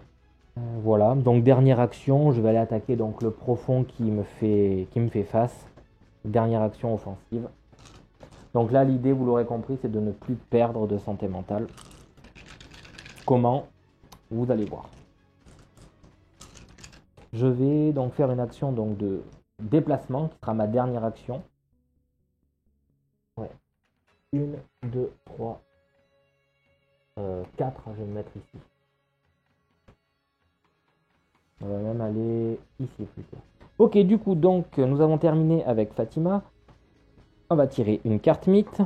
Voilà, donc dernière action, je vais aller attaquer donc le profond qui me fait face. Dernière action offensive. Donc là l'idée, vous l'aurez compris, c'est de ne plus perdre de santé mentale. Comment? Vous allez voir. Je vais donc faire une action donc de déplacement qui sera ma dernière action. Ouais. 1, 2, 3, 4, je vais me mettre ici. On va même aller ici plutôt. Ok, du coup, donc, nous avons terminé avec Fatima. On va tirer une carte mythe.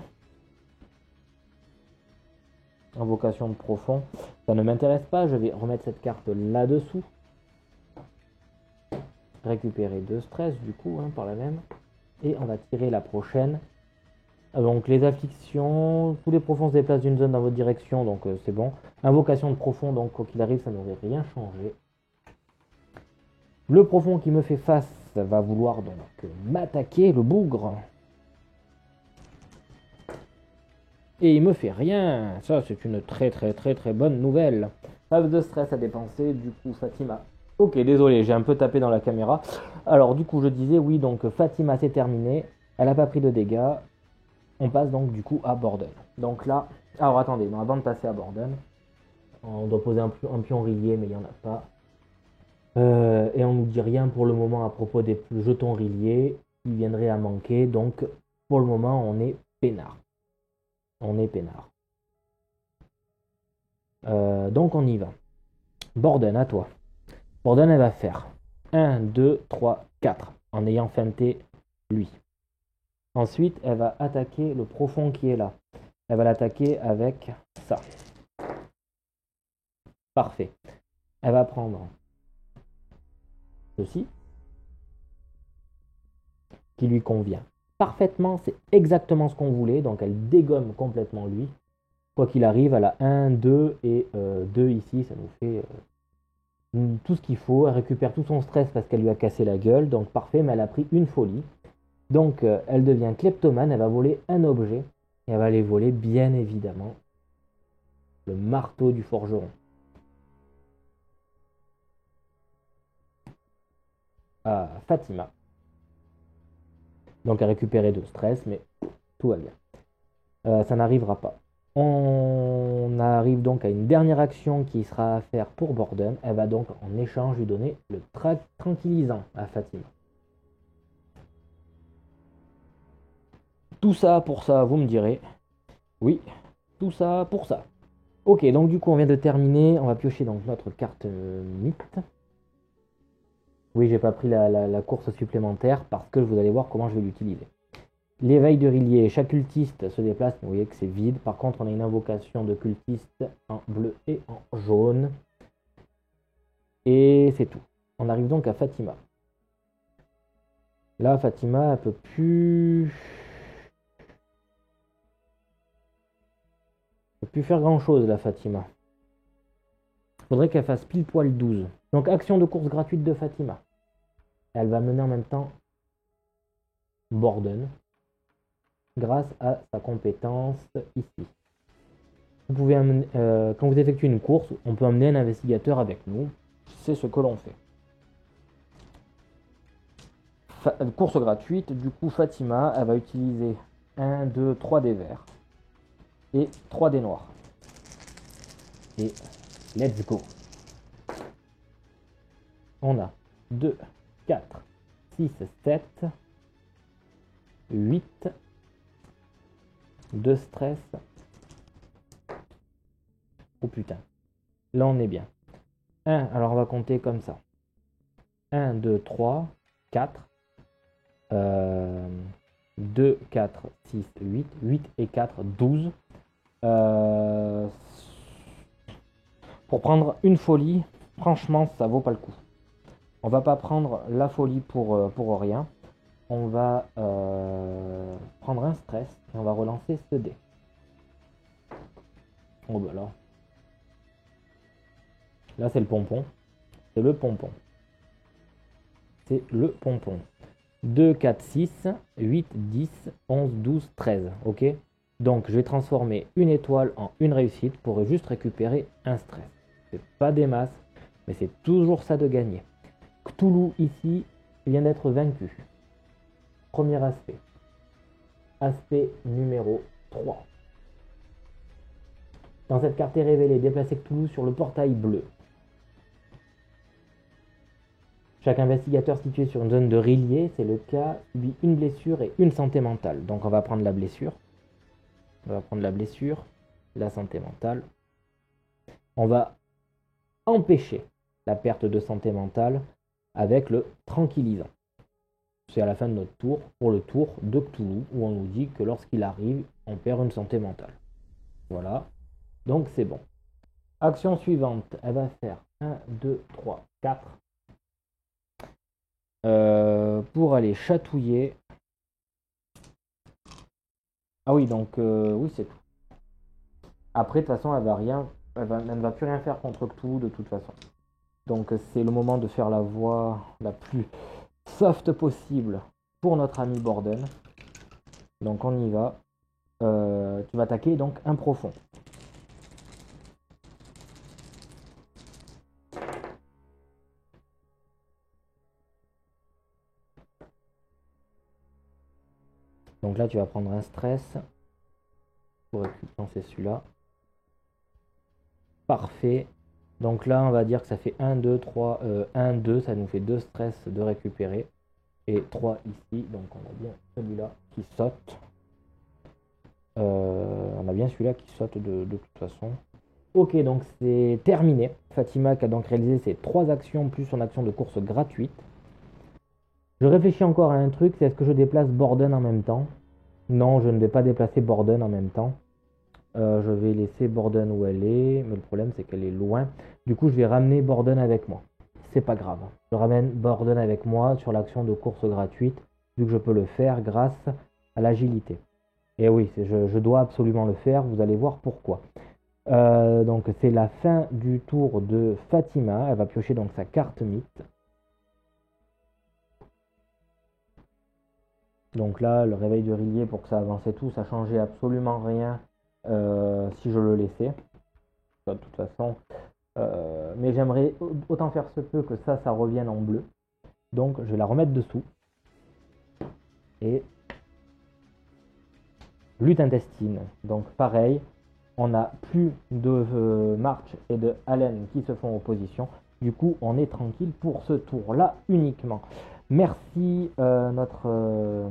Invocation de profond. Ça ne m'intéresse pas, je vais remettre cette carte là-dessous. Récupérer 2 stress, du coup, hein, par la même. Et on va tirer la prochaine. Donc, les afflictions, tous les profonds se déplacent d'une zone dans votre direction, donc c'est bon. Invocation de profond, donc, quoi qu'il arrive, ça n'aurait rien changé. Le profond qui me fait face va vouloir donc m'attaquer, le bougre. Et il me fait rien. Ça, c'est une très bonne nouvelle. Pas de stress à dépenser, du coup, Fatima. Ok, désolé, j'ai un peu tapé dans la caméra. Alors, du coup, je disais, oui, donc Fatima, c'est terminé. Elle n'a pas pris de dégâts. On passe donc, du coup, à Borden. Donc là, alors attendez, non, avant de passer à Borden, on doit poser un pion Rillier, mais il n'y en a pas. Et on nous dit rien pour le moment à propos des jetons Rillier qui viendraient à manquer. Donc pour le moment on est peinard. Donc on y va. Borden, à toi. Borden, elle va faire 1, 2, 3, 4 en ayant feinté lui. Ensuite elle va attaquer le profond qui est là. Elle va l'attaquer avec ça. Parfait. Elle va prendre ceci qui lui convient parfaitement, c'est exactement ce qu'on voulait, donc elle dégomme complètement lui. Quoi qu'il arrive, elle a 1, 2 et 2 ici, ça nous fait tout ce qu'il faut. Elle récupère tout son stress parce qu'elle lui a cassé la gueule. Donc parfait, mais elle a pris une folie. Donc elle devient kleptomane, elle va voler un objet. Et elle va aller voler, bien évidemment, le marteau du forgeron. À Fatima. Donc elle a récupéré de stress, mais tout va bien. Ça n'arrivera pas. On arrive donc à une dernière action qui sera à faire pour Borden. Elle va donc en échange lui donner le tranquillisant à Fatima. Tout ça pour ça, vous me direz. Oui, tout ça pour ça. Ok, donc du coup on vient de terminer. On va piocher donc notre carte mythe. Oui, j'ai pas pris la course supplémentaire parce que vous allez voir comment je vais l'utiliser. L'éveil de Rillier, chaque cultiste se déplace, vous voyez que c'est vide. Par contre, on a une invocation de cultiste en bleu et en jaune. Et c'est tout. On arrive donc à Fatima. Là, Fatima, elle peut plus... Elle peut plus faire grand chose, la Fatima. Faudrait qu'elle fasse pile poil 12. Donc, action de course gratuite de Fatima. Elle va mener en même temps Borden, grâce à sa compétence ici. Vous pouvez amener, quand vous effectuez une course, on peut amener un investigateur avec nous. C'est ce que l'on fait. Course gratuite, du coup Fatima, elle va utiliser 1, 2, 3 dés verts et 3 dés noirs. Et let's go. On a 2, 4, 6, 7, 8, 2 stress. Oh putain. Là on est bien. 1, alors on va compter comme ça. 1, 2, 3, 4. 2, 4, 6, 8. 8 et 4, 12. Pour prendre une folie, franchement, ça vaut pas le coup. On va pas prendre la folie pour rien. On va prendre un stress et on va relancer ce dé. Oh bah là. Là, c'est le pompon. C'est le pompon. C'est le pompon. 2, 4, 6, 8, 10, 11, 12, 13. Ok. Donc, je vais transformer une étoile en une réussite pour juste récupérer un stress. C'est pas des masses, mais c'est toujours ça de gagner. Cthulhu, ici, vient d'être vaincu. Premier aspect. Aspect numéro 3. Dans cette carte est révélée, déplacez Cthulhu sur le portail bleu. Chaque investigateur situé sur une zone de Rillier, c'est le cas, subit une blessure et une santé mentale. Donc on va prendre la blessure. On va prendre la blessure, la santé mentale. On va empêcher la perte de santé mentale avec le tranquillisant. C'est à la fin de notre tour, pour le tour de Cthulhu, où on nous dit que lorsqu'il arrive, on perd une santé mentale. Voilà, donc c'est bon. Action suivante, elle va faire 1, 2, 3, 4. Pour aller chatouiller. Ah oui, donc oui, c'est tout. Après, de toute façon, elle ne va plus rien faire contre Cthulhu de toute façon. Donc c'est le moment de faire la voie la plus soft possible pour notre ami Borden. Donc on y va. Tu vas attaquer donc un profond. Donc là tu vas prendre un stress pour récupérer celui-là. Parfait. Donc là on va dire que ça fait 1, 2, 3, 1, 2, ça nous fait 2 stress de récupérer. Et 3 ici, donc on a bien celui-là qui saute. On a bien celui-là qui saute de toute façon. Ok, donc c'est terminé. Fatima qui a donc réalisé ses 3 actions plus son action de course gratuite. Je réfléchis encore à un truc, c'est est-ce que je déplace Borden en même temps? Non, je ne vais pas déplacer Borden en même temps. Je vais laisser Borden où elle est, mais le problème c'est qu'elle est loin. Du coup, je vais ramener Borden avec moi. C'est pas grave. Je ramène Borden avec moi sur l'action de course gratuite, vu que je peux le faire grâce à l'agilité. Et oui, je dois absolument le faire, vous allez voir pourquoi. Donc c'est la fin du tour de Fatima. Elle va piocher donc sa carte mythe. Donc là, le réveil de Rillier, pour que ça avance et tout, ça changeait absolument rien si je le laissais. De toute façon. Mais j'aimerais autant faire ce peu que ça revienne en bleu. Donc je vais la remettre dessous. Et lutte intestine. Donc pareil, on n'a plus de March et de Allen qui se font opposition. Du coup, on est tranquille pour ce tour-là uniquement. Merci notre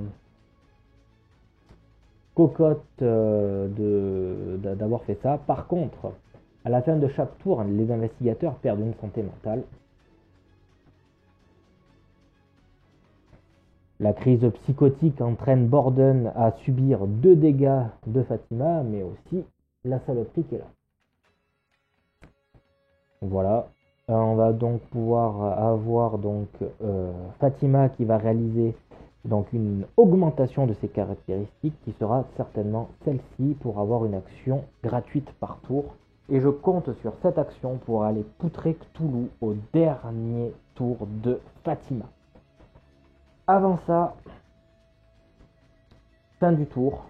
cocotte d'avoir fait ça. Par contre, à la fin de chaque tour, les investigateurs perdent une santé mentale. La crise psychotique entraîne Borden à subir 2 dégâts de Fatima, mais aussi la saloperie qui est là. Voilà. On va donc pouvoir avoir donc Fatima qui va réaliser donc une augmentation de ses caractéristiques qui sera certainement celle-ci pour avoir une action gratuite par tour. Et je compte sur cette action pour aller poutrer Cthulhu au dernier tour de Fatima. Avant ça, fin du tour.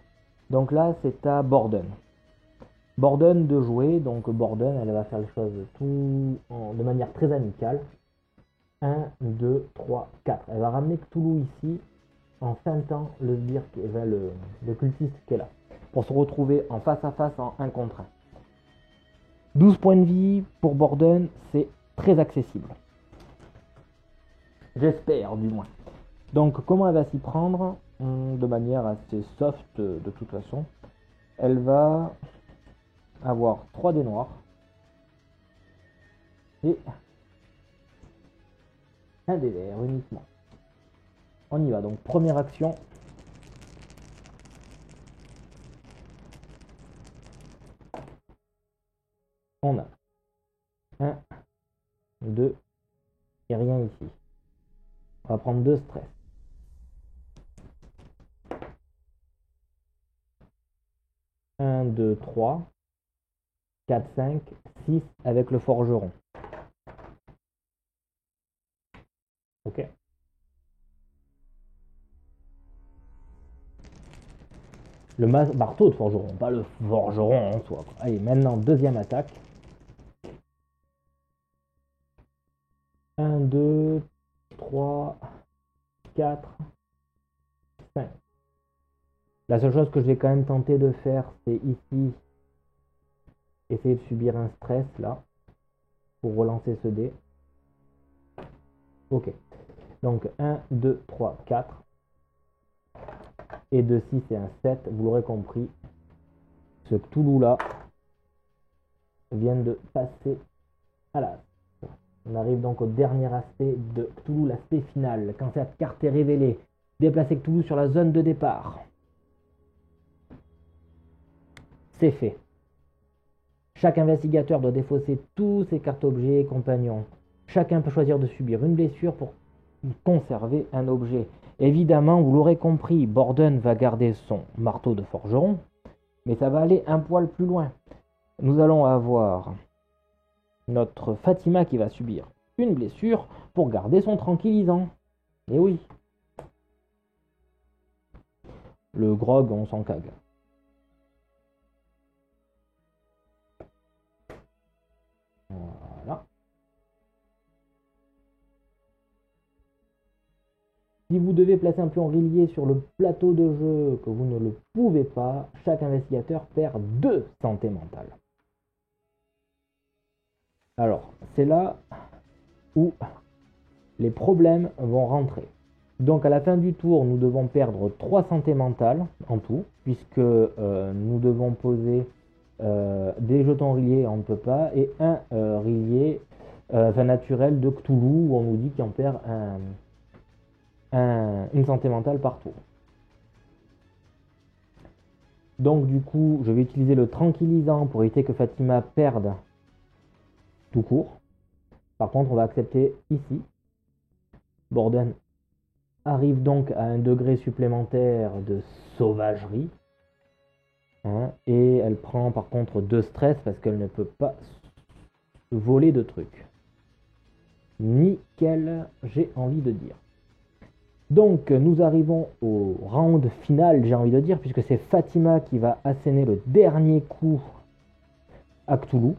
Donc là, c'est à Borden. Borden de jouer. Donc Borden, elle va faire les choses de manière très amicale. 1, 2, 3, 4. Elle va ramener Cthulhu ici en feintant le sbire, le cultiste qui est là. Pour se retrouver en face à face en 1 contre 1. 12 points de vie pour Borden, c'est très accessible. J'espère du moins. Donc comment elle va s'y prendre? De manière assez soft de toute façon. Elle va avoir 3 dés noirs et 1 dé vert uniquement. On y va, donc première action. On a 1, 2 et rien ici. On va prendre 2 stress. 1, 2, 3, 4, 5, 6 avec le forgeron. Ok. Le marteau de forgeron, pas le forgeron en soi. Allez, maintenant, deuxième attaque. 1, 2, 3, 4, 5. La seule chose que je vais quand même tenter de faire, c'est ici, essayer de subir un stress, là, pour relancer ce dé. Ok. Donc, 1, 2, 3, 4. Et de 6 et un 7, vous l'aurez compris, ce Cthulhu-là vient de passer à l'as. On arrive donc au dernier aspect de Cthulhu, l'aspect final. Quand cette carte est révélée, déplacez Cthulhu sur la zone de départ. C'est fait. Chaque investigateur doit défausser tous ses cartes objets et compagnons. Chacun peut choisir de subir une blessure pour conserver un objet. Évidemment, vous l'aurez compris, Borden va garder son marteau de forgeron, mais ça va aller un poil plus loin. Nous allons avoir notre Fatima qui va subir une blessure pour garder son tranquillisant. Et oui. Le grog, on s'en cague. Voilà. Si vous devez placer un pion rillier sur le plateau de jeu, que vous ne le pouvez pas, chaque investigateur perd 2 santé mentale. Alors, c'est là où les problèmes vont rentrer. Donc à la fin du tour, nous devons perdre 3 santé mentales en tout, puisque nous devons poser des jetons rilliers, on ne peut pas, et un rillier naturel de Cthulhu, où on nous dit qu'il en perd une santé mentale par tour. Donc du coup, je vais utiliser le tranquillisant pour éviter que Fatima perde tout court. Par contre, on va accepter ici. Borden arrive donc à un degré supplémentaire de sauvagerie. Hein, et elle prend par contre 2 stress parce qu'elle ne peut pas voler de trucs. Nickel, j'ai envie de dire. Donc nous arrivons au round final, j'ai envie de dire, puisque c'est Fatima qui va asséner le dernier coup à Cthulhu.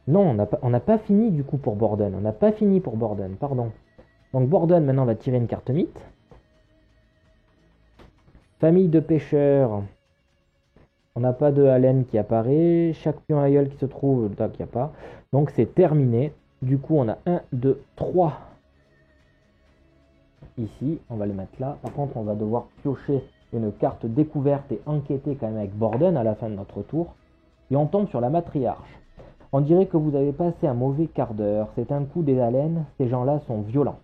Non, on n'a pas fini du coup pour Borden. On n'a pas fini pour Borden, pardon. Donc Borden maintenant va tirer une carte mythe. Famille de pêcheurs. On n'a pas de haleine qui apparaît. Chaque pion aïeul qui se trouve, là, qu'il n'y a pas. Donc c'est terminé. Du coup, on a 1, 2, 3 ici. On va le mettre là. Par contre, on va devoir piocher une carte découverte et enquêter quand même avec Borden à la fin de notre tour. Et on tombe sur la matriarche. On dirait que vous avez passé un mauvais quart d'heure. C'est un coup des haleines. Ces gens-là sont violents.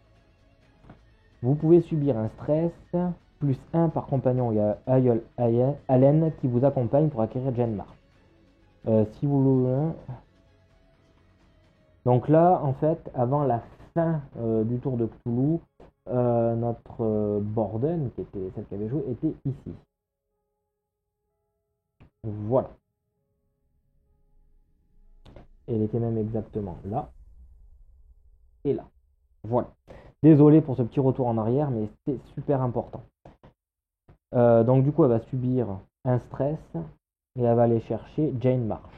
Vous pouvez subir un stress, plus 1 par compagnon et aïeul haleine qui vous accompagne pour acquérir Gen March. Si vous le... Donc là, en fait, avant la fin du tour de Cthulhu, notre Borden, qui était celle qui avait joué, était ici. Voilà. Elle était même exactement là. Et là. Voilà. Désolé pour ce petit retour en arrière, mais c'est super important. Donc du coup, elle va subir un stress et elle va aller chercher Jane March.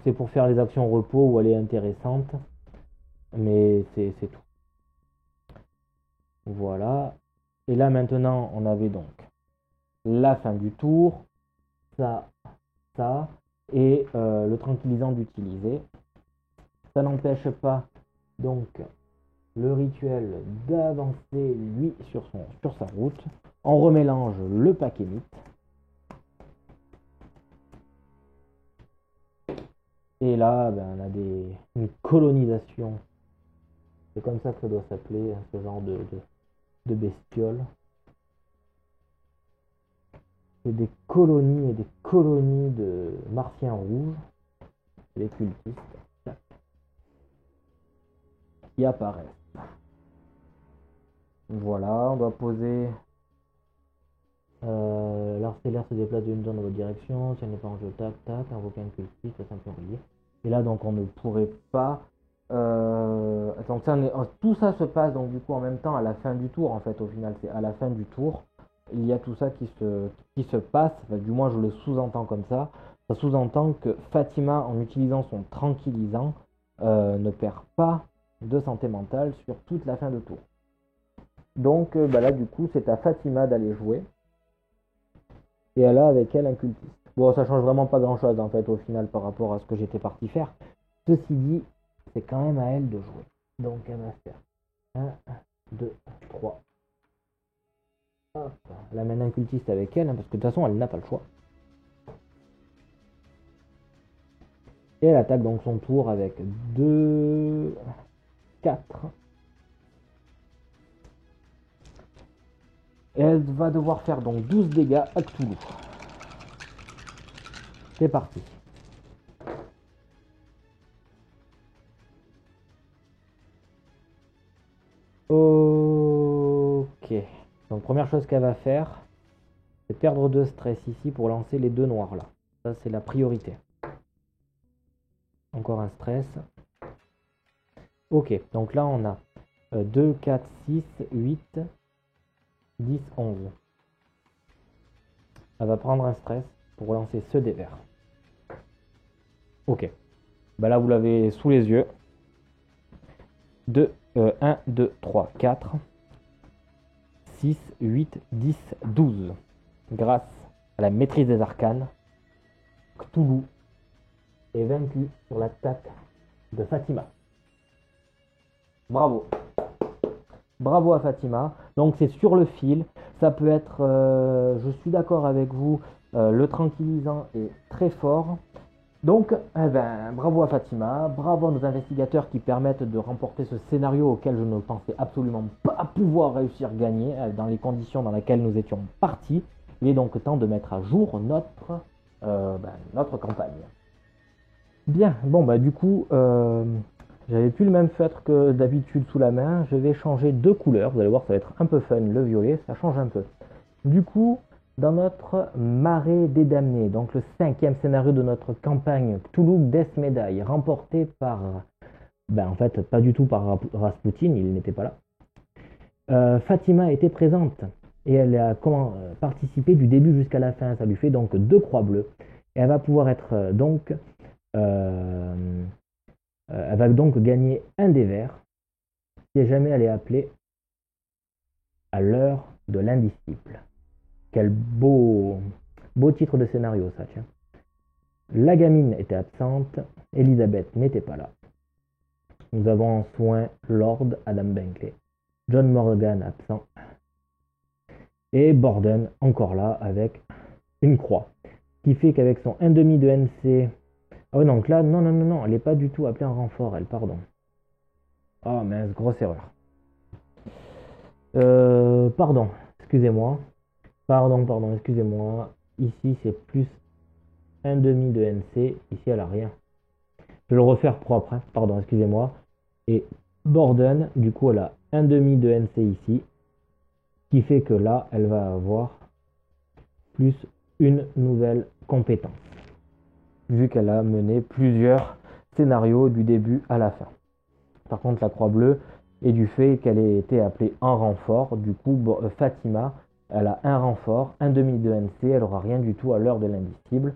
C'est pour faire les actions repos où elle est intéressante, mais c'est tout. Voilà. Et là maintenant, on avait donc la fin du tour, ça, et le tranquillisant d'utiliser. Ça n'empêche pas donc le rituel d'avancer lui sur sa route. On remélange le paquet mythe. Et là, on a une colonisation. C'est comme ça que ça doit s'appeler, ce genre de bestiole. C'est des colonies et des colonies de martiens rouges. Les cultistes qui apparaissent. Voilà, on doit poser. L'arcellaire se déplace d'une zone dans votre direction. Si elle n'est pas en jeu, tac, invoquer un cultiste, c'est un peu relié. Et là, donc, on ne pourrait pas. Attends, tout ça se passe donc du coup en même temps à la fin du tour. En fait, au final, c'est à la fin du tour. Il y a tout ça qui se passe. Enfin, du moins, je le sous-entends comme ça. Ça sous-entend que Fatima, en utilisant son tranquillisant, ne perd pas de santé mentale sur toute la fin de tour. Donc là du coup c'est à Fatima d'aller jouer. Et elle a avec elle un cultiste. Bon, ça change vraiment pas grand chose en fait au final par rapport à ce que j'étais parti faire. Ceci dit, c'est quand même à elle de jouer. Donc elle va faire 1, 2, 3. Hop. Elle amène un cultiste avec elle, parce que de toute façon elle n'a pas le choix. Et elle attaque donc son tour avec 2, 4. Et elle va devoir faire donc 12 dégâts à Cthulhu. C'est parti. Ok. Donc première chose qu'elle va faire, c'est perdre 2 stress ici pour lancer les 2 noirs là. Ça c'est la priorité. Encore un stress. Ok, donc là on a 2, 4, 6, 8, 10, 11. Elle va prendre un stress pour lancer ce dé vert. Ok. Bah là vous l'avez sous les yeux. 1, 2, 3, 4, 6, 8, 10, 12. Grâce à la maîtrise des arcanes, Cthulhu est vaincu sur l'attaque de Fatima. Bravo. Bravo à Fatima. Donc c'est sur le fil. Ça peut être, je suis d'accord avec vous, le tranquillisant est très fort. Donc, bravo à Fatima, bravo à nos investigateurs qui permettent de remporter ce scénario auquel je ne pensais absolument pas pouvoir réussir à gagner dans les conditions dans lesquelles nous étions partis. Il est donc temps de mettre à jour notre campagne. Bien, bon du coup, j'avais plus le même feutre que d'habitude sous la main. Je vais changer de couleur, vous allez voir ça va être un peu fun, le violet, ça change un peu. Du coup, dans notre Marée des Damnés, donc le 5e scénario de notre campagne Cthulhu Death Medaille, remporté par, en fait, pas du tout par Rasputin, il n'était pas là. Fatima était présente et elle a participé du début jusqu'à la fin. Ça lui fait donc 2 croix bleues. Et elle va pouvoir être elle va donc gagner un des verts si jamais elle est appelée à l'heure de l'indicible. Quel beau titre de scénario ça, tiens. La gamine était absente, Elisabeth n'était pas là. Nous avons en soin Lord Adam Bentley, John Morgan absent, et Borden encore là avec une croix, qui fait qu'avec son 1,5 de NC... Ah oui, donc là, non, elle n'est pas du tout appelée en renfort, elle, pardon. Oh mince, grosse erreur. Pardon, excusez-moi. Pardon, excusez-moi. Ici, c'est plus 1,5 de NC. Ici, elle a rien. Je vais le refaire propre, hein. Pardon, excusez-moi. Et Borden, du coup, elle a 1,5 de NC ici. Qui fait que là, elle va avoir plus une nouvelle compétence. Vu qu'elle a mené plusieurs scénarios du début à la fin. Par contre, la croix bleue est du fait qu'elle ait été appelée en renfort. Du coup, Fatima, elle a un renfort, 1,5 de NC, elle n'aura rien du tout à l'heure de l'indicible.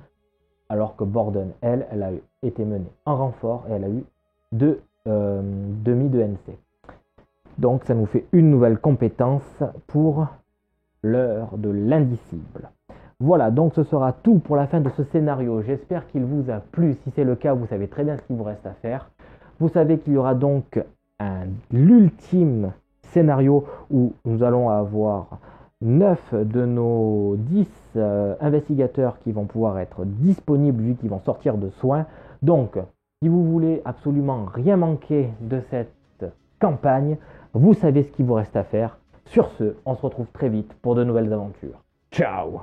Alors que Borden, elle a été menée en renfort et elle a eu 2,5 de NC. Donc ça nous fait une nouvelle compétence pour l'heure de l'indicible. Voilà, donc ce sera tout pour la fin de ce scénario. J'espère qu'il vous a plu. Si c'est le cas, vous savez très bien ce qu'il vous reste à faire. Vous savez qu'il y aura donc l'ultime scénario où nous allons avoir 9 de nos 10 investigateurs qui vont pouvoir être disponibles vu qu'ils vont sortir de soins. Donc, si vous voulez absolument rien manquer de cette campagne, vous savez ce qu'il vous reste à faire. Sur ce, on se retrouve très vite pour de nouvelles aventures. Ciao!